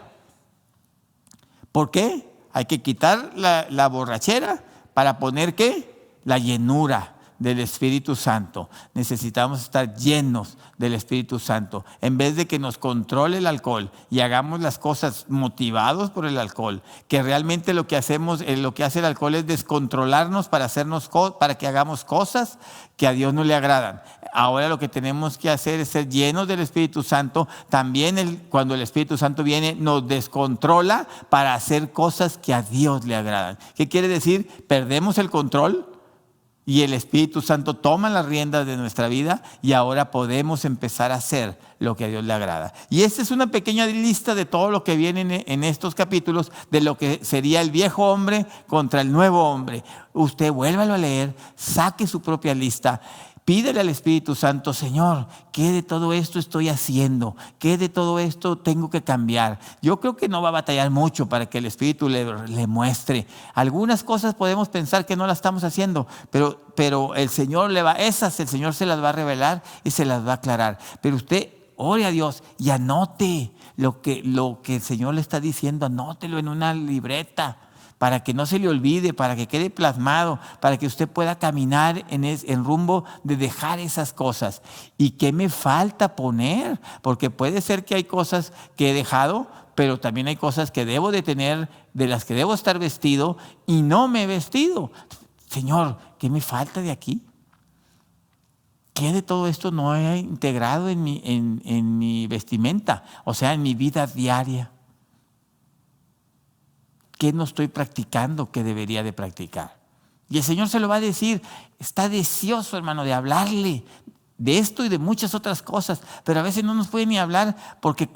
[SPEAKER 2] ¿Por qué? Hay que quitar la borrachera para poner ¿qué? La llenura del Espíritu Santo. Necesitamos estar llenos del Espíritu Santo. En vez de que nos controle el alcohol y hagamos las cosas motivados por el alcohol, que realmente lo que hacemos, lo que hace el alcohol es descontrolarnos para que hagamos cosas que a Dios no le agradan. Ahora lo que tenemos que hacer es ser llenos del Espíritu Santo. También cuando el Espíritu Santo viene, nos descontrola para hacer cosas que a Dios le agradan. ¿Qué quiere decir? Perdemos el control y el Espíritu Santo toma las riendas de nuestra vida y ahora podemos empezar a hacer lo que a Dios le agrada. Y esta es una pequeña lista de todo lo que viene en estos capítulos, de lo que sería el viejo hombre contra el nuevo hombre. Usted vuélvalo a leer, saque su propia lista. Pídele al Espíritu Santo, Señor, ¿qué de todo esto estoy haciendo? ¿Qué de todo esto tengo que cambiar? Yo creo que no va a batallar mucho para que el Espíritu le muestre. Algunas cosas podemos pensar que no las estamos haciendo, pero el Señor el Señor se las va a revelar y se las va a aclarar. Pero usted ore a Dios y anote lo que el Señor le está diciendo, anótelo en una libreta, para que no se le olvide, para que quede plasmado, para que usted pueda caminar en rumbo de dejar esas cosas. ¿Y qué me falta poner? Porque puede ser que hay cosas que he dejado, pero también hay cosas que debo de tener, de las que debo estar vestido y no me he vestido. Señor, ¿qué me falta de aquí? ¿Qué de todo esto no he integrado en mi vestimenta? O sea, en mi vida diaria. ¿Qué no estoy practicando que debería de practicar? Y el Señor se lo va a decir. Está deseoso, hermano, de hablarle de esto y de muchas otras cosas, pero a veces no nos puede ni hablar porque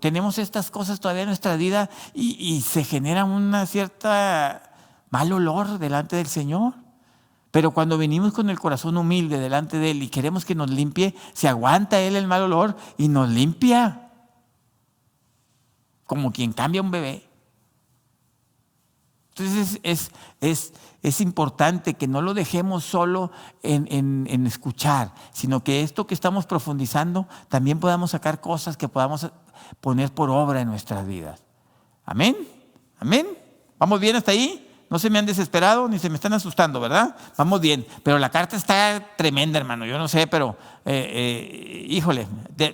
[SPEAKER 2] tenemos estas cosas todavía en nuestra vida y se genera una cierta mal olor delante del Señor. Pero cuando venimos con el corazón humilde delante de Él y queremos que nos limpie, se aguanta Él el mal olor y nos limpia, como quien cambia un bebé. Entonces es importante que no lo dejemos solo en escuchar, sino que esto que estamos profundizando también podamos sacar cosas que podamos poner por obra en nuestras vidas. Amén, amén. ¿Vamos bien hasta ahí? No se me han desesperado ni se me están asustando, ¿verdad? Vamos bien, pero la carta está tremenda, hermano. Yo no sé, pero híjole,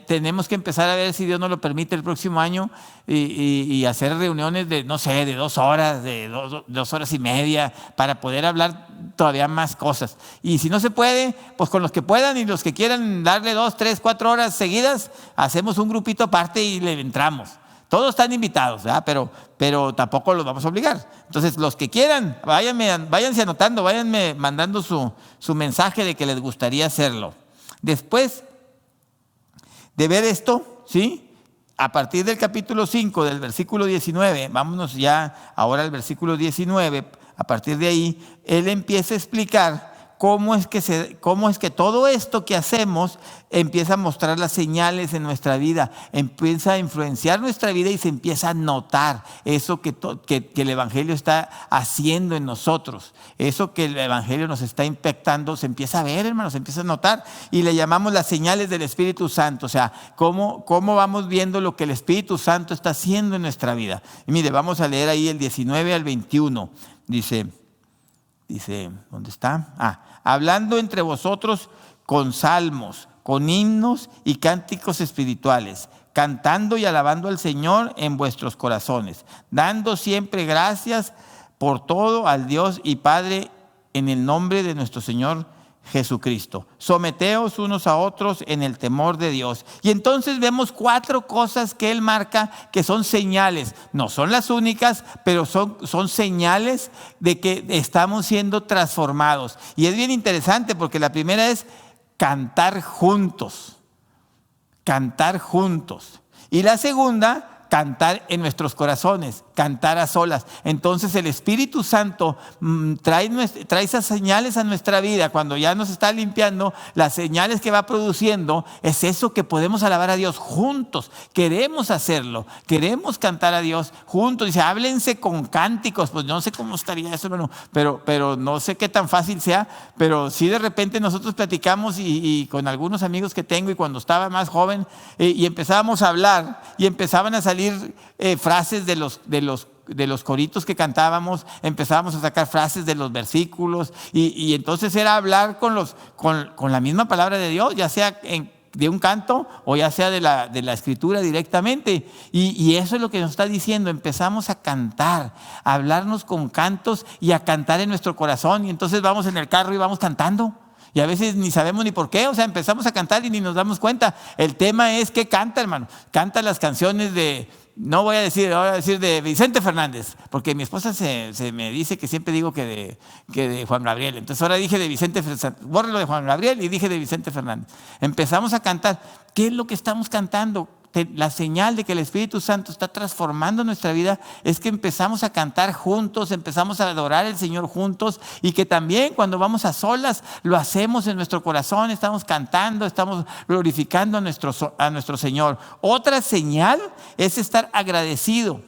[SPEAKER 2] tenemos que empezar a ver si Dios nos lo permite el próximo año y hacer reuniones de, no sé, de 2 horas, de 2 horas y media, para poder hablar todavía más cosas. Y si no se puede, pues con los que puedan y los que quieran darle 2, 3, 4 horas seguidas, hacemos un grupito aparte y le entramos. Todos están invitados, ¿verdad? Pero tampoco los vamos a obligar. Entonces, los que quieran, váyanse anotando, váyanme mandando su mensaje de que les gustaría hacerlo. Después de ver esto, ¿sí? A partir del capítulo 5, del versículo 19, vámonos ya ahora al versículo 19, a partir de ahí, él empieza a explicar cómo es que todo esto que hacemos empieza a mostrar las señales en nuestra vida, empieza a influenciar nuestra vida y se empieza a notar eso que el Evangelio está haciendo en nosotros, eso que el Evangelio nos está impactando, se empieza a ver, hermanos, se empieza a notar y le llamamos las señales del Espíritu Santo, o sea, cómo vamos viendo lo que el Espíritu Santo está haciendo en nuestra vida. Y mire, vamos a leer ahí el 19 al 21, dice: Dice, ¿dónde está? Hablando entre vosotros con salmos, con himnos y cánticos espirituales, cantando y alabando al Señor en vuestros corazones, dando siempre gracias por todo al Dios y Padre en el nombre de nuestro Señor Jesucristo. Someteos unos a otros en el temor de Dios. Y entonces vemos 4 cosas que él marca que son señales. No son las únicas, pero son señales de que estamos siendo transformados. Y es bien interesante porque la primera es cantar juntos. Cantar juntos. Y la segunda, cantar en nuestros corazones, cantar a solas. Entonces el Espíritu Santo trae esas señales a nuestra vida. Cuando ya nos está limpiando, las señales que va produciendo es eso, que podemos alabar a Dios juntos. Queremos hacerlo, queremos cantar a Dios juntos. Dice, háblense con cánticos. Pues no sé cómo estaría eso, hermano, pero no sé qué tan fácil sea. Pero sí, de repente nosotros platicamos y con algunos amigos que tengo, y cuando estaba más joven, y empezábamos a hablar y empezaban a salir frases de los coritos que cantábamos, empezábamos a sacar frases de los versículos, y entonces era hablar con la misma palabra de Dios, ya sea de un canto o ya sea de la escritura directamente. Y eso es lo que nos está diciendo. Empezamos a cantar, a hablarnos con cantos y a cantar en nuestro corazón. Y entonces vamos en el carro y vamos cantando. Y a veces ni sabemos ni por qué, o sea, empezamos a cantar y ni nos damos cuenta. El tema es que canta, hermano. Canta las canciones voy a decir de Vicente Fernández, porque mi esposa se me dice que siempre digo que de Juan Gabriel. Entonces ahora dije de Vicente Fernández, bórrelo de Juan Gabriel, y dije de Vicente Fernández. Empezamos a cantar. ¿Qué es lo que estamos cantando? La señal de que el Espíritu Santo está transformando nuestra vida es que empezamos a cantar juntos, empezamos a adorar al Señor juntos, y que también cuando vamos a solas lo hacemos en nuestro corazón, estamos cantando, estamos glorificando a nuestro Señor. Otra señal es estar agradecido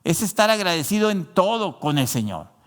[SPEAKER 2] en todo con el Señor.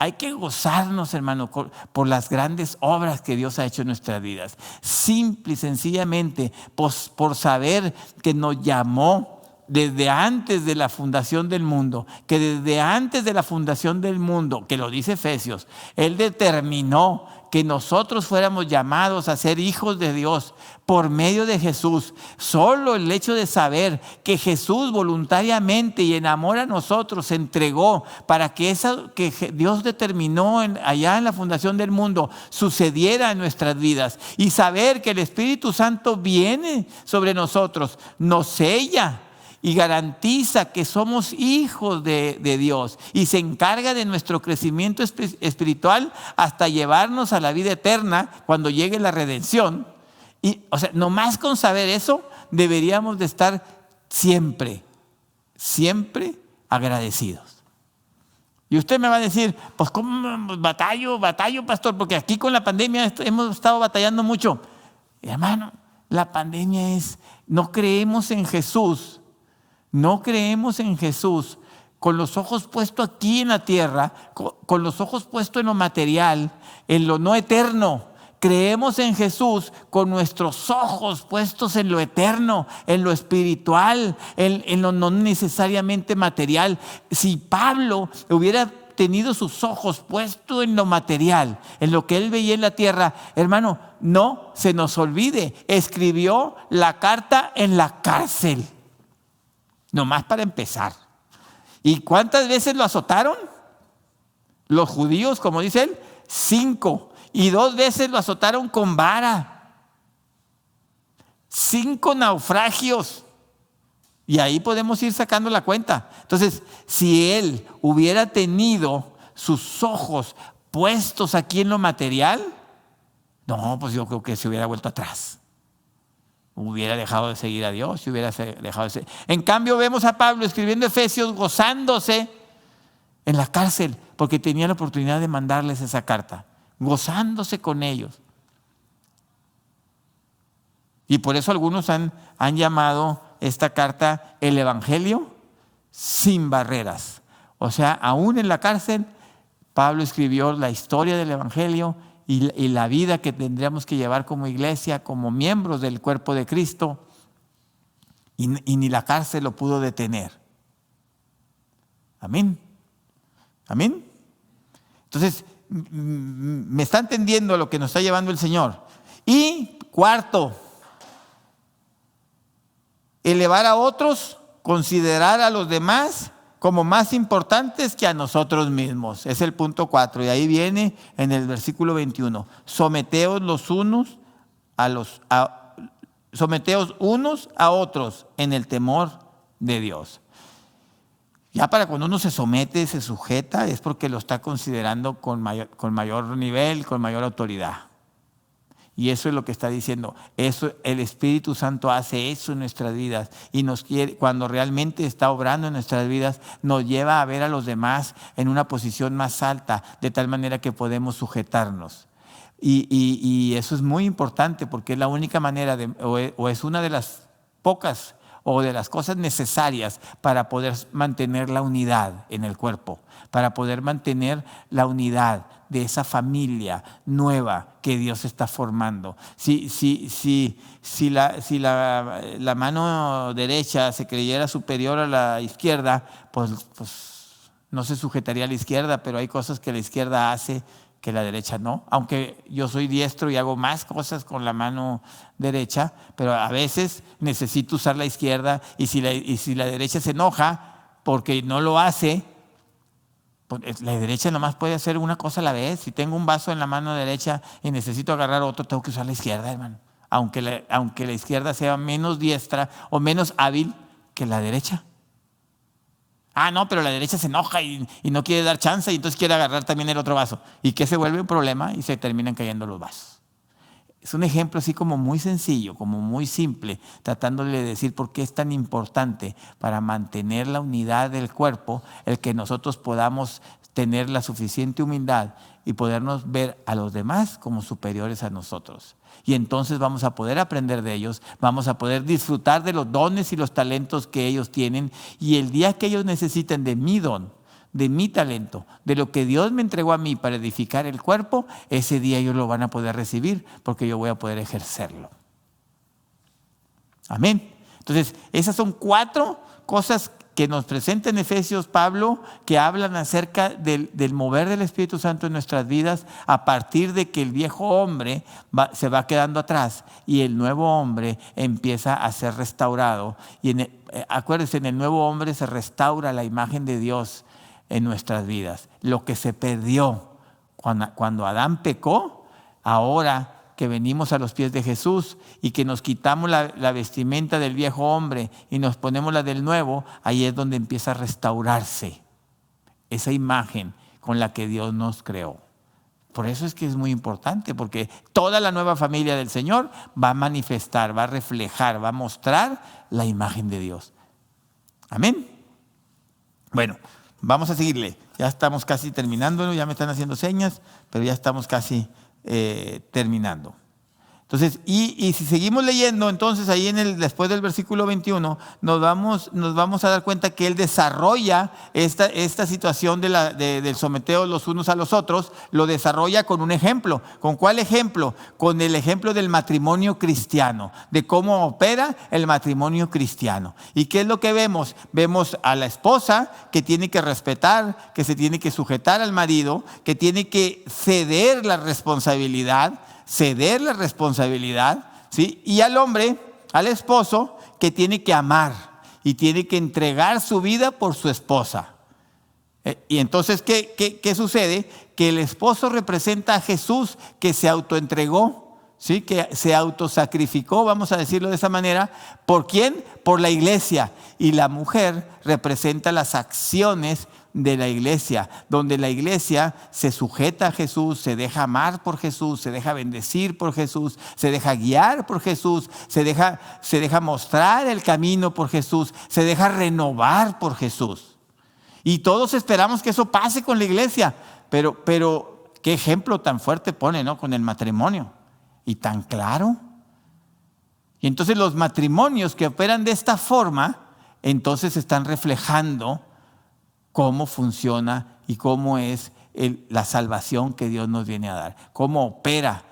[SPEAKER 2] Hay que gozarnos, hermano, por las grandes obras que Dios ha hecho en nuestras vidas. Simple y sencillamente, por saber que nos llamó desde antes de la fundación del mundo, que desde antes de la fundación del mundo, que lo dice Efesios, Él determinó que nosotros fuéramos llamados a ser hijos de Dios por medio de Jesús. Solo el hecho de saber que Jesús voluntariamente y en amor a nosotros se entregó para que eso que Dios determinó allá en la fundación del mundo sucediera en nuestras vidas, y saber que el Espíritu Santo viene sobre nosotros, nos sella y garantiza que somos hijos de Dios, y se encarga de nuestro crecimiento espiritual hasta llevarnos a la vida eterna cuando llegue la redención. Y, o sea, nomás con saber eso deberíamos de estar siempre agradecidos. Y usted me va a decir, pues ¿cómo batallo, pastor? Porque aquí con la pandemia hemos estado batallando mucho. Hermano, la pandemia no creemos en Jesús. No creemos en Jesús con los ojos puestos aquí en la tierra, con los ojos puestos en lo material, en lo no eterno. Creemos en Jesús con nuestros ojos puestos en lo eterno, en lo espiritual, en lo no necesariamente material. Si Pablo hubiera tenido sus ojos puestos en lo material, en lo que él veía en la tierra, hermano, no se nos olvide, escribió la carta en la cárcel. Nomás para empezar. ¿Y cuántas veces lo azotaron? Los judíos, como dice él, 5. Y 2 veces lo azotaron con vara. 5 naufragios. Y ahí podemos ir sacando la cuenta. Entonces, si él hubiera tenido sus ojos puestos aquí en lo material, no, pues yo creo que se hubiera vuelto atrás. Hubiera dejado de seguir a Dios, En cambio, vemos a Pablo escribiendo Efesios gozándose en la cárcel, porque tenía la oportunidad de mandarles esa carta, gozándose con ellos. Y por eso algunos han llamado esta carta el Evangelio sin barreras. O sea, aún en la cárcel, Pablo escribió la historia del Evangelio y la vida que tendríamos que llevar como iglesia, como miembros del cuerpo de Cristo, y ni la cárcel lo pudo detener. Amén. Amén. Entonces, me está entendiendo lo que nos está llevando el Señor. Y cuarto, elevar a otros, considerar a los demás como más importantes que a nosotros mismos. Es el punto 4. Y ahí viene en el versículo 21. Someteos unos a otros en el temor de Dios. Ya para cuando uno se somete, se sujeta, es porque lo está considerando con mayor nivel, con mayor autoridad. Y eso es lo que está diciendo. Eso, el Espíritu Santo hace eso en nuestras vidas. Y nos quiere, cuando realmente está obrando en nuestras vidas, nos lleva a ver a los demás en una posición más alta, de tal manera que podemos sujetarnos. Y eso es muy importante, porque es la única manera, o es una de las pocas o de las cosas necesarias para poder mantener la unidad en el cuerpo, para poder mantener la unidad de esa familia nueva que Dios está formando. Si la mano derecha se creyera superior a la izquierda, pues no se sujetaría a la izquierda, pero hay cosas que la izquierda hace que la derecha no, aunque yo soy diestro y hago más cosas con la mano derecha, pero a veces necesito usar la izquierda, y si la derecha se enoja porque no lo hace, pues la derecha nomás puede hacer una cosa a la vez. Si tengo un vaso en la mano derecha y necesito agarrar otro, tengo que usar la izquierda, hermano, aunque la izquierda sea menos diestra o menos hábil que la derecha. Ah, no, pero la derecha se enoja y no quiere dar chance, y entonces quiere agarrar también el otro vaso. Y que se vuelve un problema y se terminan cayendo los vasos. Es un ejemplo así como muy sencillo, como muy simple, tratándole de decir por qué es tan importante para mantener la unidad del cuerpo, el que nosotros podamos tener la suficiente humildad y podernos ver a los demás como superiores a nosotros. Y entonces vamos a poder aprender de ellos, vamos a poder disfrutar de los dones y los talentos que ellos tienen, y el día que ellos necesiten de mi don, de mi talento, de lo que Dios me entregó a mí para edificar el cuerpo, ese día ellos lo van a poder recibir, porque yo voy a poder ejercerlo. Amén. Entonces, esas son 4 cosas que nos presenta en Efesios Pablo, que hablan acerca del mover del Espíritu Santo en nuestras vidas, a partir de que el viejo hombre se va quedando atrás y el nuevo hombre empieza a ser restaurado. Y acuérdense, en el nuevo hombre se restaura la imagen de Dios en nuestras vidas. Lo que se perdió cuando Adán pecó, ahora que venimos a los pies de Jesús y que nos quitamos la vestimenta del viejo hombre y nos ponemos la del nuevo, ahí es donde empieza a restaurarse esa imagen con la que Dios nos creó. Por eso es que es muy importante, porque toda la nueva familia del Señor va a manifestar, va a reflejar, va a mostrar la imagen de Dios. Amén. Bueno, vamos a seguirle. Ya estamos casi terminando, ya me están haciendo señas, pero ya estamos casi terminando. Entonces, y si seguimos leyendo, entonces ahí después del versículo 21, nos vamos a dar cuenta que él desarrolla esta situación del someteos los unos a los otros, lo desarrolla con un ejemplo. ¿Con cuál ejemplo? Con el ejemplo del matrimonio cristiano, de cómo opera el matrimonio cristiano. ¿Y qué es lo que vemos? Vemos a la esposa que tiene que respetar, que se tiene que sujetar al marido, que tiene que ceder la responsabilidad, ¿sí? Y al hombre, al esposo, que tiene que amar y tiene que entregar su vida por su esposa. Y entonces, ¿qué sucede? Que el esposo representa a Jesús, que se autoentregó, ¿sí? Que se autosacrificó, vamos a decirlo de esa manera. ¿Por quién? Por la iglesia. Y la mujer representa las acciones de la iglesia, donde la iglesia se sujeta a Jesús, se deja amar por Jesús, se deja bendecir por Jesús, se deja guiar por Jesús, se deja mostrar el camino por Jesús, se deja renovar por Jesús. Y todos esperamos que eso pase con la iglesia, pero qué ejemplo tan fuerte pone, ¿no? Con el matrimonio, y tan claro. Y entonces los matrimonios que operan de esta forma, entonces están reflejando cómo funciona y cómo es la salvación que Dios nos viene a dar, cómo opera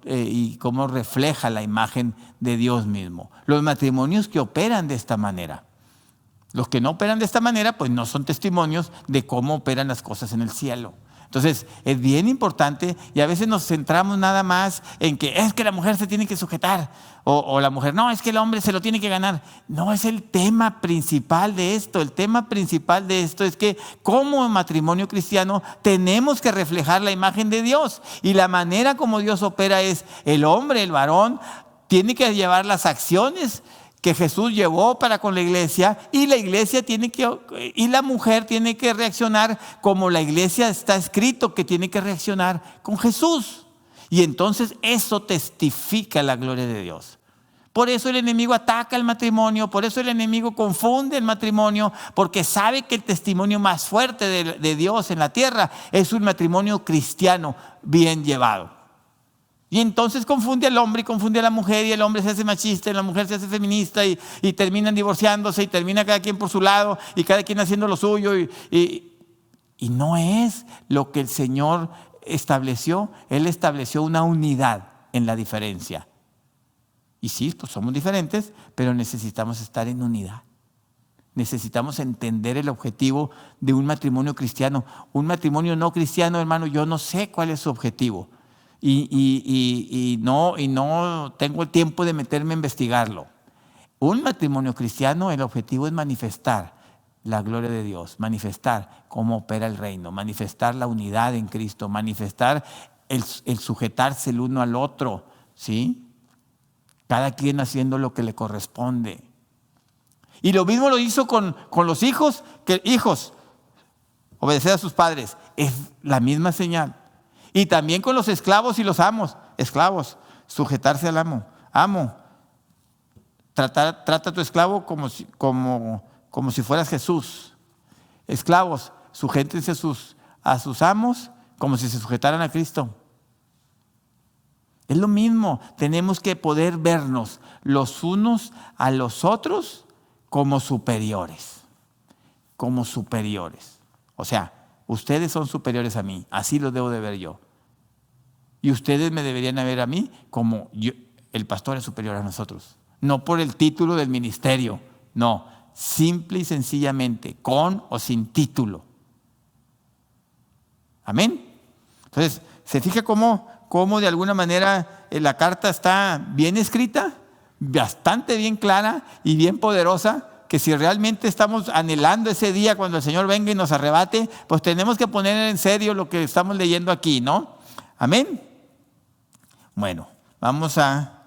[SPEAKER 2] y cómo refleja la imagen de Dios mismo. Los matrimonios que operan de esta manera. Los que no operan de esta manera, pues no son testimonios de cómo operan las cosas en el cielo. Entonces, es bien importante y a veces nos centramos nada más en que es que la mujer se tiene que sujetar o la mujer, no, es que el hombre se lo tiene que ganar. No es el tema principal de esto. El tema principal de esto es que como matrimonio cristiano tenemos que reflejar la imagen de Dios. Y la manera como Dios opera es el hombre, el varón, tiene que llevar las acciones que Jesús llevó para con la iglesia y la mujer tiene que reaccionar como la iglesia está escrito que tiene que reaccionar con Jesús. Y entonces eso testifica la gloria de Dios. Por eso el enemigo ataca el matrimonio, por eso el enemigo confunde el matrimonio, porque sabe que el testimonio más fuerte de Dios en la tierra es un matrimonio cristiano bien llevado. Y entonces confunde al hombre y confunde a la mujer, y el hombre se hace machista y la mujer se hace feminista y terminan divorciándose y termina cada quien por su lado y cada quien haciendo lo suyo. Y no es lo que el Señor estableció. Él estableció una unidad en la diferencia. Y sí, pues somos diferentes, pero necesitamos estar en unidad. Necesitamos entender el objetivo de un matrimonio cristiano. Un matrimonio no cristiano, hermano, yo no sé cuál es su objetivo. Y no tengo el tiempo de meterme a investigarlo. Un matrimonio cristiano, el objetivo es manifestar la gloria de Dios, manifestar cómo opera el reino, manifestar la unidad en Cristo, manifestar el sujetarse el uno al otro, ¿sí? Cada quien haciendo lo que le corresponde. Y lo mismo lo hizo con los hijos, que hijos, obedecer a sus padres, es la misma señal. Y también con los esclavos y los amos. Esclavos, sujetarse al amo. Amo, trata a tu esclavo como si fueras Jesús. Esclavos, sujétense a sus amos como si se sujetaran a Cristo. Es lo mismo, tenemos que poder vernos los unos a los otros como superiores. Como superiores. O sea, ustedes son superiores a mí, así los debo de ver yo. Y ustedes me deberían ver a mí como yo, el pastor es superior a nosotros. No por el título del ministerio, no, simple y sencillamente, con o sin título. Amén. Entonces, ¿se fija cómo de alguna manera la carta está bien escrita, bastante bien clara y bien poderosa? Que si realmente estamos anhelando ese día cuando el Señor venga y nos arrebate, pues tenemos que poner en serio lo que estamos leyendo aquí, ¿no? Amén. Bueno, vamos a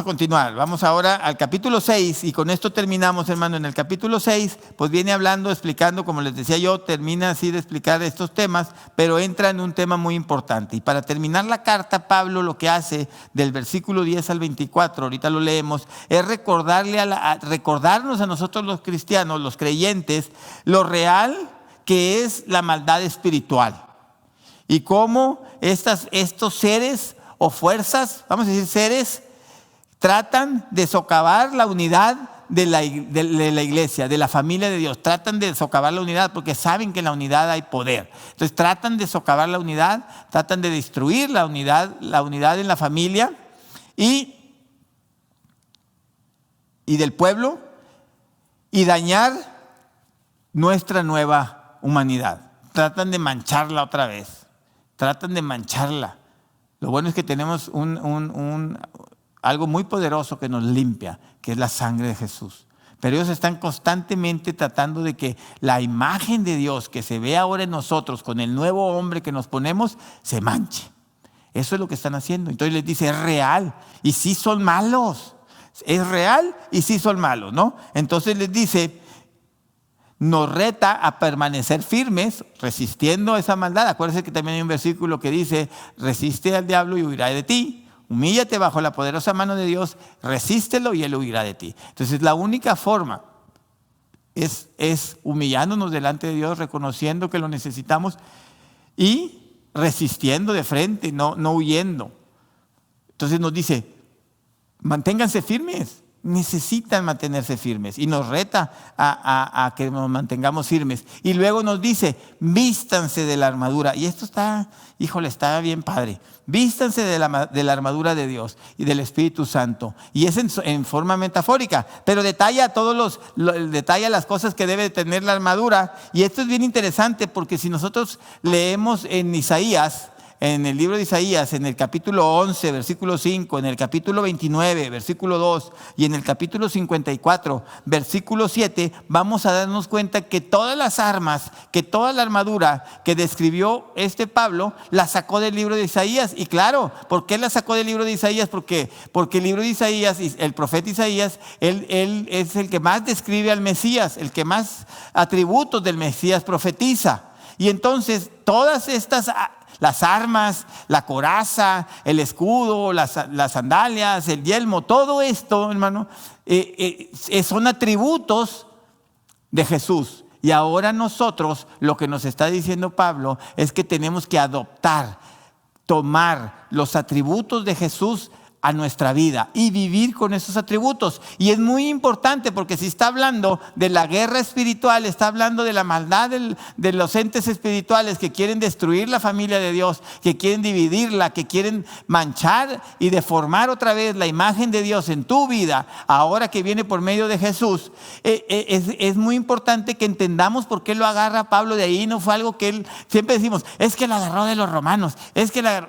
[SPEAKER 2] continuar. Vamos ahora al capítulo 6 y con esto terminamos, hermano. En el capítulo 6, pues viene hablando, explicando, como les decía yo, termina así de explicar estos temas, pero entra en un tema muy importante. Y para terminar la carta, Pablo lo que hace del versículo 10 al 24, ahorita lo leemos, es recordarnos a nosotros los cristianos, los creyentes, lo real que es la maldad espiritual. Y cómo estos seres o fuerzas, vamos a decir seres, tratan de socavar la unidad de la iglesia, de la familia de Dios. Tratan de socavar la unidad porque saben que en la unidad hay poder. Entonces tratan de socavar la unidad, tratan de destruir la unidad en la familia y del pueblo y dañar nuestra nueva humanidad. Tratan de mancharla otra vez. Tratan de mancharla. Lo bueno es que tenemos algo muy poderoso que nos limpia, que es la sangre de Jesús. Pero ellos están constantemente tratando de que la imagen de Dios que se ve ahora en nosotros, con el nuevo hombre que nos ponemos, se manche. Eso es lo que están haciendo. Entonces les dice, es real. Y sí son malos. Es real y sí son malos, ¿no? Entonces les dice, nos reta a permanecer firmes, resistiendo esa maldad. Acuérdense que también hay un versículo que dice, resiste al diablo y huirá de ti. Humíllate bajo la poderosa mano de Dios, resístelo y él huirá de ti. Entonces la única forma es humillándonos delante de Dios, reconociendo que lo necesitamos y resistiendo de frente, no huyendo. Entonces nos dice, manténganse firmes, necesitan mantenerse firmes y nos reta a que nos mantengamos firmes. Y luego nos dice, vístanse de la armadura. Y esto está, está bien padre. Vístanse de la armadura de Dios y del Espíritu Santo. Y es en forma metafórica, pero detalla detalla las cosas que debe tener la armadura. Y esto es bien interesante porque si nosotros leemos en Isaías, en el libro de Isaías, en el capítulo 11, versículo 5, en el capítulo 29, versículo 2 y en el capítulo 54, versículo 7, vamos a darnos cuenta que todas las armas, que toda la armadura que describió Pablo, la sacó del libro de Isaías. Y claro, ¿por qué la sacó del libro de Isaías? Porque el libro de Isaías, el profeta Isaías, él es el que más describe al Mesías, el que más atributos del Mesías profetiza. Y entonces todas estas, las armas, la coraza, el escudo, las sandalias, el yelmo, todo esto, hermano, son atributos de Jesús. Y ahora nosotros, lo que nos está diciendo Pablo es que tenemos que adoptar, tomar los atributos de Jesús a nuestra vida y vivir con esos atributos. Y es muy importante porque si está hablando de la guerra espiritual, está hablando de la maldad de los entes espirituales que quieren destruir la familia de Dios, que quieren dividirla, que quieren manchar y deformar otra vez la imagen de Dios en tu vida, ahora que viene por medio de Jesús. Es muy importante que entendamos por qué lo agarra Pablo de ahí. No fue algo que él, siempre decimos, es que la agarró de los romanos,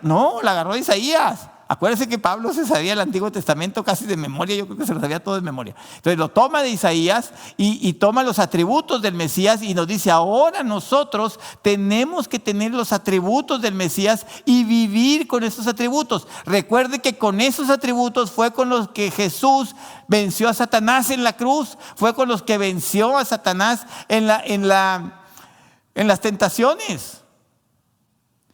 [SPEAKER 2] no, la agarró de Isaías. Acuérdense que Pablo se sabía el Antiguo Testamento casi de memoria, yo creo que se lo sabía todo de memoria. Entonces lo toma de Isaías y toma los atributos del Mesías y nos dice, ahora nosotros tenemos que tener los atributos del Mesías y vivir con esos atributos. Recuerde que con esos atributos fue con los que Jesús venció a Satanás en la cruz, fue con los que venció a Satanás en las tentaciones.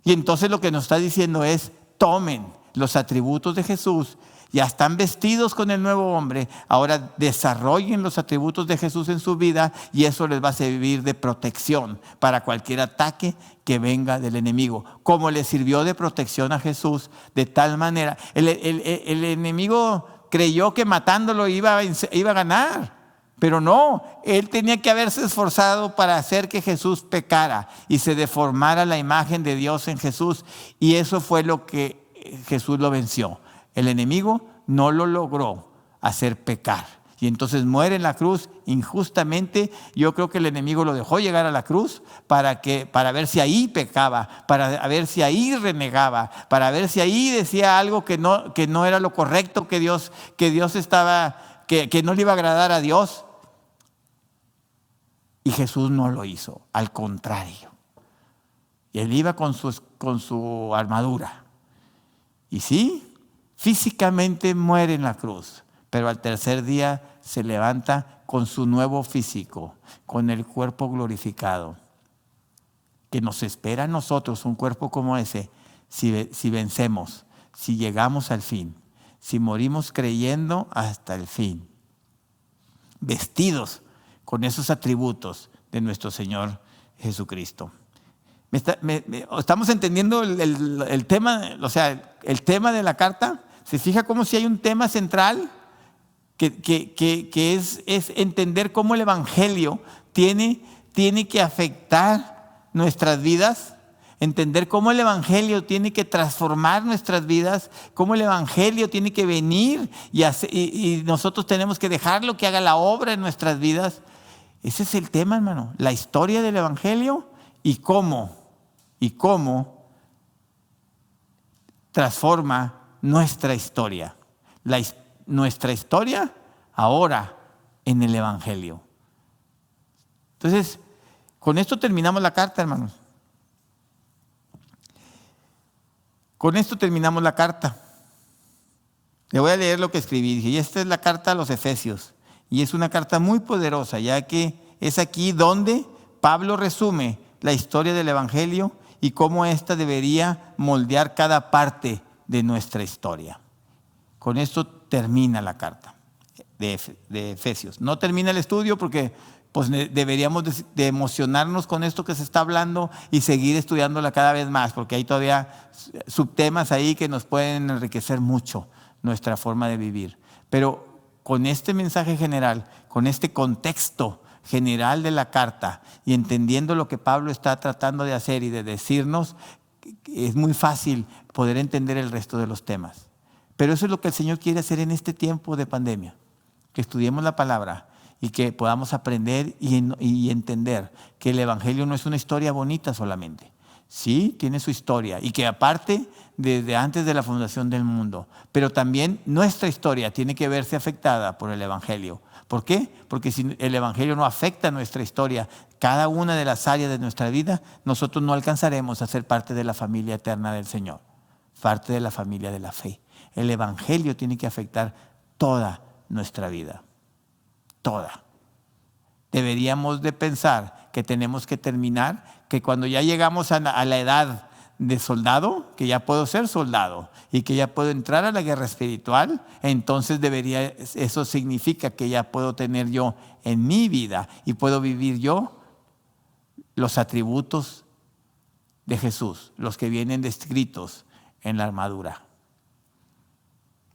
[SPEAKER 2] Y entonces lo que nos está diciendo es, tomen los atributos de Jesús, ya están vestidos con el nuevo hombre, ahora desarrollen los atributos de Jesús en su vida y eso les va a servir de protección para cualquier ataque que venga del enemigo, como le sirvió de protección a Jesús, de tal manera. El enemigo creyó que matándolo iba a ganar, pero no, él tenía que haberse esforzado para hacer que Jesús pecara y se deformara la imagen de Dios en Jesús, y eso fue lo que Jesús lo venció. El enemigo no lo logró hacer pecar y entonces muere en la cruz injustamente. Yo creo que el enemigo lo dejó llegar a la cruz para ver si ahí pecaba, para ver si ahí renegaba, para ver si ahí decía algo que no era lo correcto, que Dios estaba, que no le iba a agradar a Dios. Y Jesús no lo hizo, al contrario. Y él iba con su armadura. Y sí, físicamente muere en la cruz, pero al tercer día se levanta con su nuevo físico, con el cuerpo glorificado, que nos espera a nosotros un cuerpo como ese, si vencemos, si llegamos al fin, si morimos creyendo hasta el fin, vestidos con esos atributos de nuestro Señor Jesucristo. ¿Estamos entendiendo el tema? O sea, el tema de la carta. ¿Se fija cómo si hay un tema central que es entender cómo el Evangelio tiene que afectar nuestras vidas? Entender cómo el Evangelio tiene que transformar nuestras vidas, cómo el Evangelio tiene que venir y nosotros tenemos que dejarlo que haga la obra en nuestras vidas. Ese es el tema, hermano, la historia del Evangelio y cómo transforma nuestra historia. Nuestra historia ahora en el Evangelio. Entonces, con esto terminamos la carta, hermanos. Con esto terminamos la carta. Le voy a leer lo que escribí. Dije, y esta es la carta a los Efesios. Y es una carta muy poderosa, ya que es aquí donde Pablo resume la historia del Evangelio y cómo ésta debería moldear cada parte de nuestra historia. Con esto termina la carta de Efesios. No termina el estudio porque pues deberíamos de emocionarnos con esto que se está hablando y seguir estudiándola cada vez más, porque hay todavía subtemas ahí que nos pueden enriquecer mucho nuestra forma de vivir. Pero con este mensaje general, con este contexto general de la carta y entendiendo lo que Pablo está tratando de hacer y de decirnos, es muy fácil poder entender el resto de los temas. Pero eso es lo que el Señor quiere hacer en este tiempo de pandemia, que estudiemos la palabra y que podamos aprender y entender que el Evangelio no es una historia bonita solamente. Sí, tiene su historia y que aparte desde antes de la fundación del mundo, pero también nuestra historia tiene que verse afectada por el Evangelio. ¿Por qué? Porque si el Evangelio no afecta nuestra historia, cada una de las áreas de nuestra vida, nosotros no alcanzaremos a ser parte de la familia eterna del Señor, parte de la familia de la fe. El Evangelio tiene que afectar toda nuestra vida, toda. Deberíamos de pensar que tenemos que terminar, que cuando ya llegamos a la edad de soldado, que ya puedo ser soldado y que ya puedo entrar a la guerra espiritual, entonces eso significa que ya puedo tener yo en mi vida y puedo vivir yo los atributos de Jesús, los que vienen descritos en la armadura.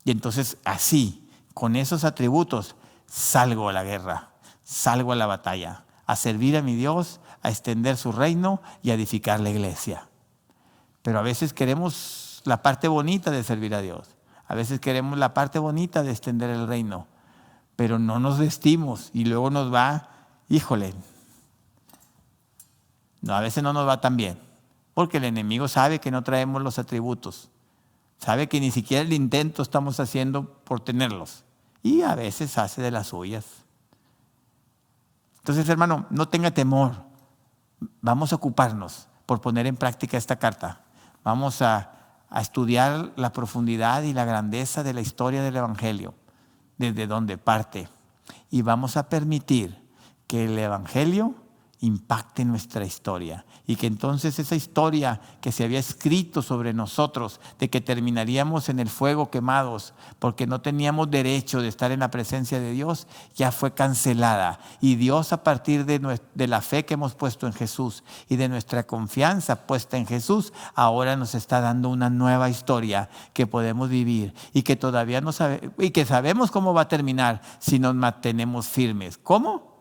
[SPEAKER 2] Y entonces así, con esos atributos, salgo a la guerra, salgo a la batalla, a servir a mi Dios, a extender su reino y a edificar la iglesia. Pero a veces queremos la parte bonita de servir a Dios. A veces queremos la parte bonita de extender el reino. Pero no nos vestimos y luego nos va, híjole. No, a veces no nos va tan bien. Porque el enemigo sabe que no traemos los atributos. Sabe que ni siquiera el intento estamos haciendo por tenerlos. Y a veces hace de las suyas. Entonces, hermano, no tenga temor. Vamos a ocuparnos por poner en práctica esta carta. Vamos a estudiar la profundidad y la grandeza de la historia del Evangelio, desde donde parte. Y vamos a permitir que el Evangelio impacte nuestra historia y que entonces esa historia que se había escrito sobre nosotros de que terminaríamos en el fuego quemados porque no teníamos derecho de estar en la presencia de Dios, ya fue cancelada. Y Dios, a partir de la fe que hemos puesto en Jesús y de nuestra confianza puesta en Jesús, ahora nos está dando una nueva historia que podemos vivir y que todavía no sabemos, y que sabemos cómo va a terminar si nos mantenemos firmes. ¿Cómo?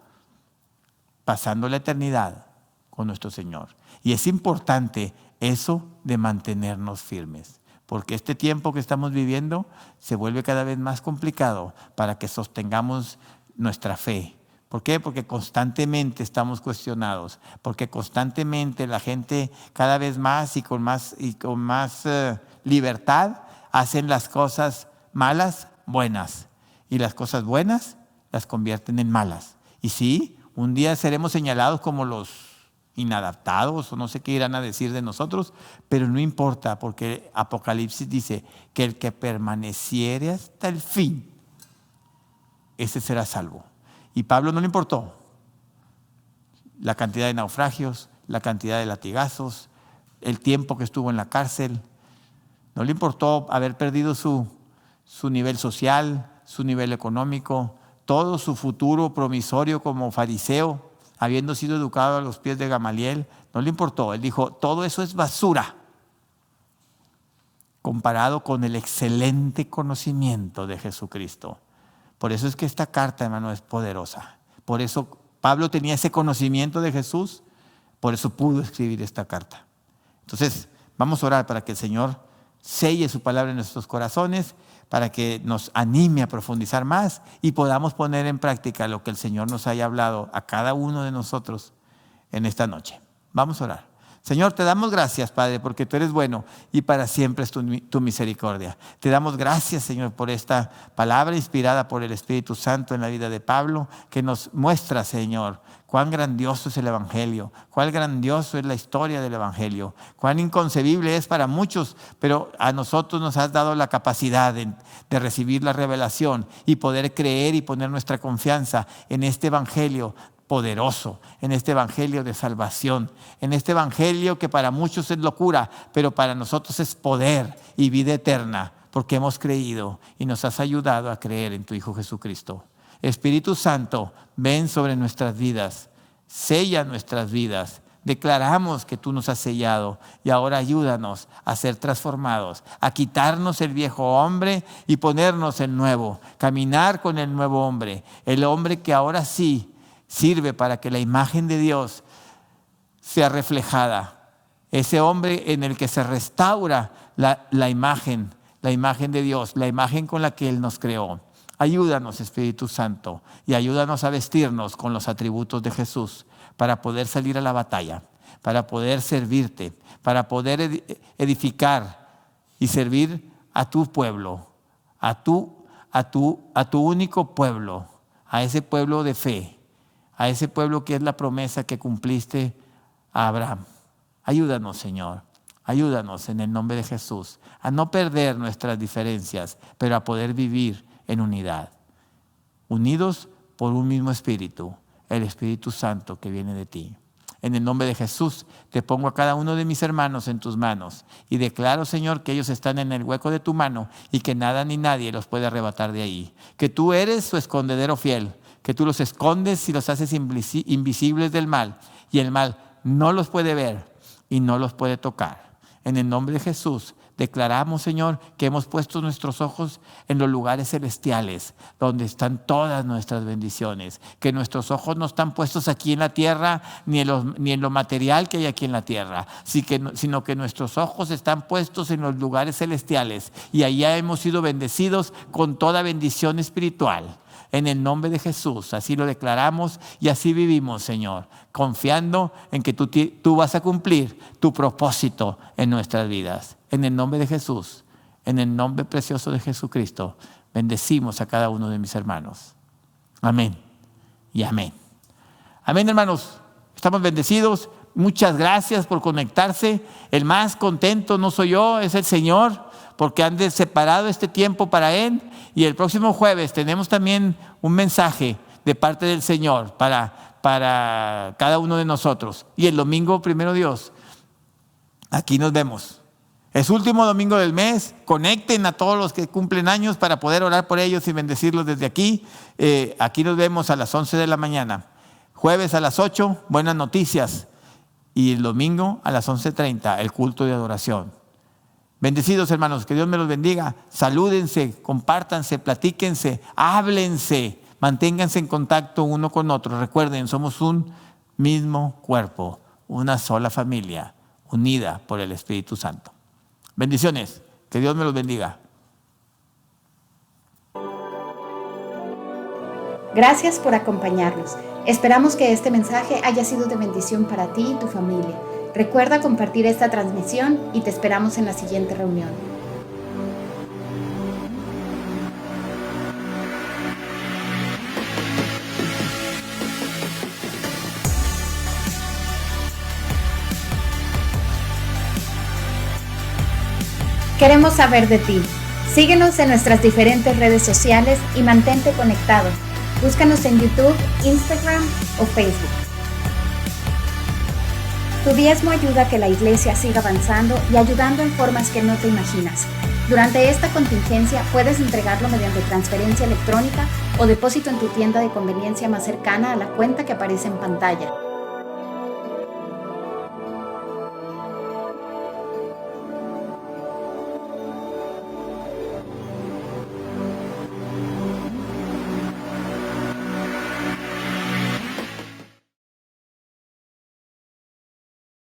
[SPEAKER 2] Pasando la eternidad con nuestro Señor. Y es importante eso de mantenernos firmes, porque este tiempo que estamos viviendo se vuelve cada vez más complicado para que sostengamos nuestra fe. ¿Por qué? Porque constantemente estamos cuestionados, porque constantemente la gente cada vez más y con más libertad hacen las cosas malas buenas y las cosas buenas las convierten en malas. Y sí, un día seremos señalados como los inadaptados o no sé qué irán a decir de nosotros, pero no importa porque Apocalipsis dice que el que permaneciere hasta el fin, ese será salvo. Y Pablo no le importó la cantidad de naufragios, la cantidad de latigazos, el tiempo que estuvo en la cárcel. No le importó haber perdido su nivel social, su nivel económico, todo su futuro promisorio como fariseo, habiendo sido educado a los pies de Gamaliel. No le importó. Él dijo, todo eso es basura comparado con el excelente conocimiento de Jesucristo. Por eso es que esta carta, hermano, es poderosa. Por eso Pablo tenía ese conocimiento de Jesús, por eso pudo escribir esta carta. Entonces, vamos a orar para que el Señor selle su palabra en nuestros corazones, para que nos anime a profundizar más y podamos poner en práctica lo que el Señor nos haya hablado a cada uno de nosotros en esta noche. Vamos a orar. Señor, te damos gracias, Padre, porque tú eres bueno y para siempre es tu misericordia. Te damos gracias, Señor, por esta palabra inspirada por el Espíritu Santo en la vida de Pablo, que nos muestra, Señor, cuán grandioso es el Evangelio, cuán grandioso es la historia del Evangelio, cuán inconcebible es para muchos, pero a nosotros nos has dado la capacidad de recibir la revelación y poder creer y poner nuestra confianza en este Evangelio poderoso, en este Evangelio de salvación, en este Evangelio que para muchos es locura, pero para nosotros es poder y vida eterna, porque hemos creído y nos has ayudado a creer en tu Hijo Jesucristo. Espíritu Santo, ven sobre nuestras vidas, sella nuestras vidas, Declaramos que tú nos has sellado y ahora ayúdanos a ser transformados, a quitarnos el viejo hombre y ponernos el nuevo, caminar con el nuevo hombre, el hombre que ahora sí sirve para que la imagen de Dios sea reflejada, ese hombre en el que se restaura la imagen de Dios, la imagen con la que Él nos creó. Ayúdanos, Espíritu Santo, y ayúdanos a vestirnos con los atributos de Jesús para poder salir a la batalla, para poder servirte, para poder edificar y servir a tu pueblo, a tu único pueblo, a ese pueblo de fe, a ese pueblo que es la promesa que cumpliste a Abraham. Ayúdanos, Señor. Ayúdanos en el nombre de Jesús a no perder nuestras diferencias, pero a poder vivir en unidad, unidos por un mismo Espíritu, el Espíritu Santo que viene de ti. En el nombre de Jesús te pongo a cada uno de mis hermanos en tus manos y declaro, Señor, que ellos están en el hueco de tu mano y que nada ni nadie los puede arrebatar de ahí. Que tú eres su escondedero fiel, que tú los escondes y los haces invisibles del mal y el mal no los puede ver y no los puede tocar. En el nombre de Jesús declaramos, Señor, que hemos puesto nuestros ojos en los lugares celestiales, donde están todas nuestras bendiciones. Que nuestros ojos no están puestos aquí en la tierra, ni en lo material que hay aquí en la tierra, sino que nuestros ojos están puestos en los lugares celestiales. Y allá hemos sido bendecidos con toda bendición espiritual. En el nombre de Jesús, así lo declaramos y así vivimos, Señor, confiando en que tú vas a cumplir tu propósito en nuestras vidas. En el nombre de Jesús, en el nombre precioso de Jesucristo, bendecimos a cada uno de mis hermanos. Amén y amén. Amén, hermanos. Estamos bendecidos. Muchas gracias por conectarse. El más contento no soy yo, es el Señor, porque han separado este tiempo para Él. Y el próximo jueves tenemos también un mensaje de parte del Señor para cada uno de nosotros. Y el domingo, primero Dios, aquí nos vemos. Es último domingo del mes. Conecten a todos los que cumplen años para poder orar por ellos y bendecirlos desde aquí. Aquí nos vemos a las 11 de la mañana. Jueves a las 8, buenas noticias. Y el domingo a las 11:30, el culto de adoración. Bendecidos, hermanos, que Dios me los bendiga. Salúdense, compártanse, platíquense, háblense, manténganse en contacto uno con otro. Recuerden, somos un mismo cuerpo, una sola familia, unida por el Espíritu Santo. Bendiciones, que Dios me los bendiga.
[SPEAKER 1] Gracias por acompañarnos. Esperamos que este mensaje haya sido de bendición para ti y tu familia. Recuerda compartir esta transmisión y te esperamos en la siguiente reunión. Queremos saber de ti. Síguenos en nuestras diferentes redes sociales y mantente conectado. Búscanos en YouTube, Instagram o Facebook. Tu diezmo ayuda a que la iglesia siga avanzando y ayudando en formas que no te imaginas. Durante esta contingencia puedes entregarlo mediante transferencia electrónica o depósito en tu tienda de conveniencia más cercana a la cuenta que aparece en pantalla.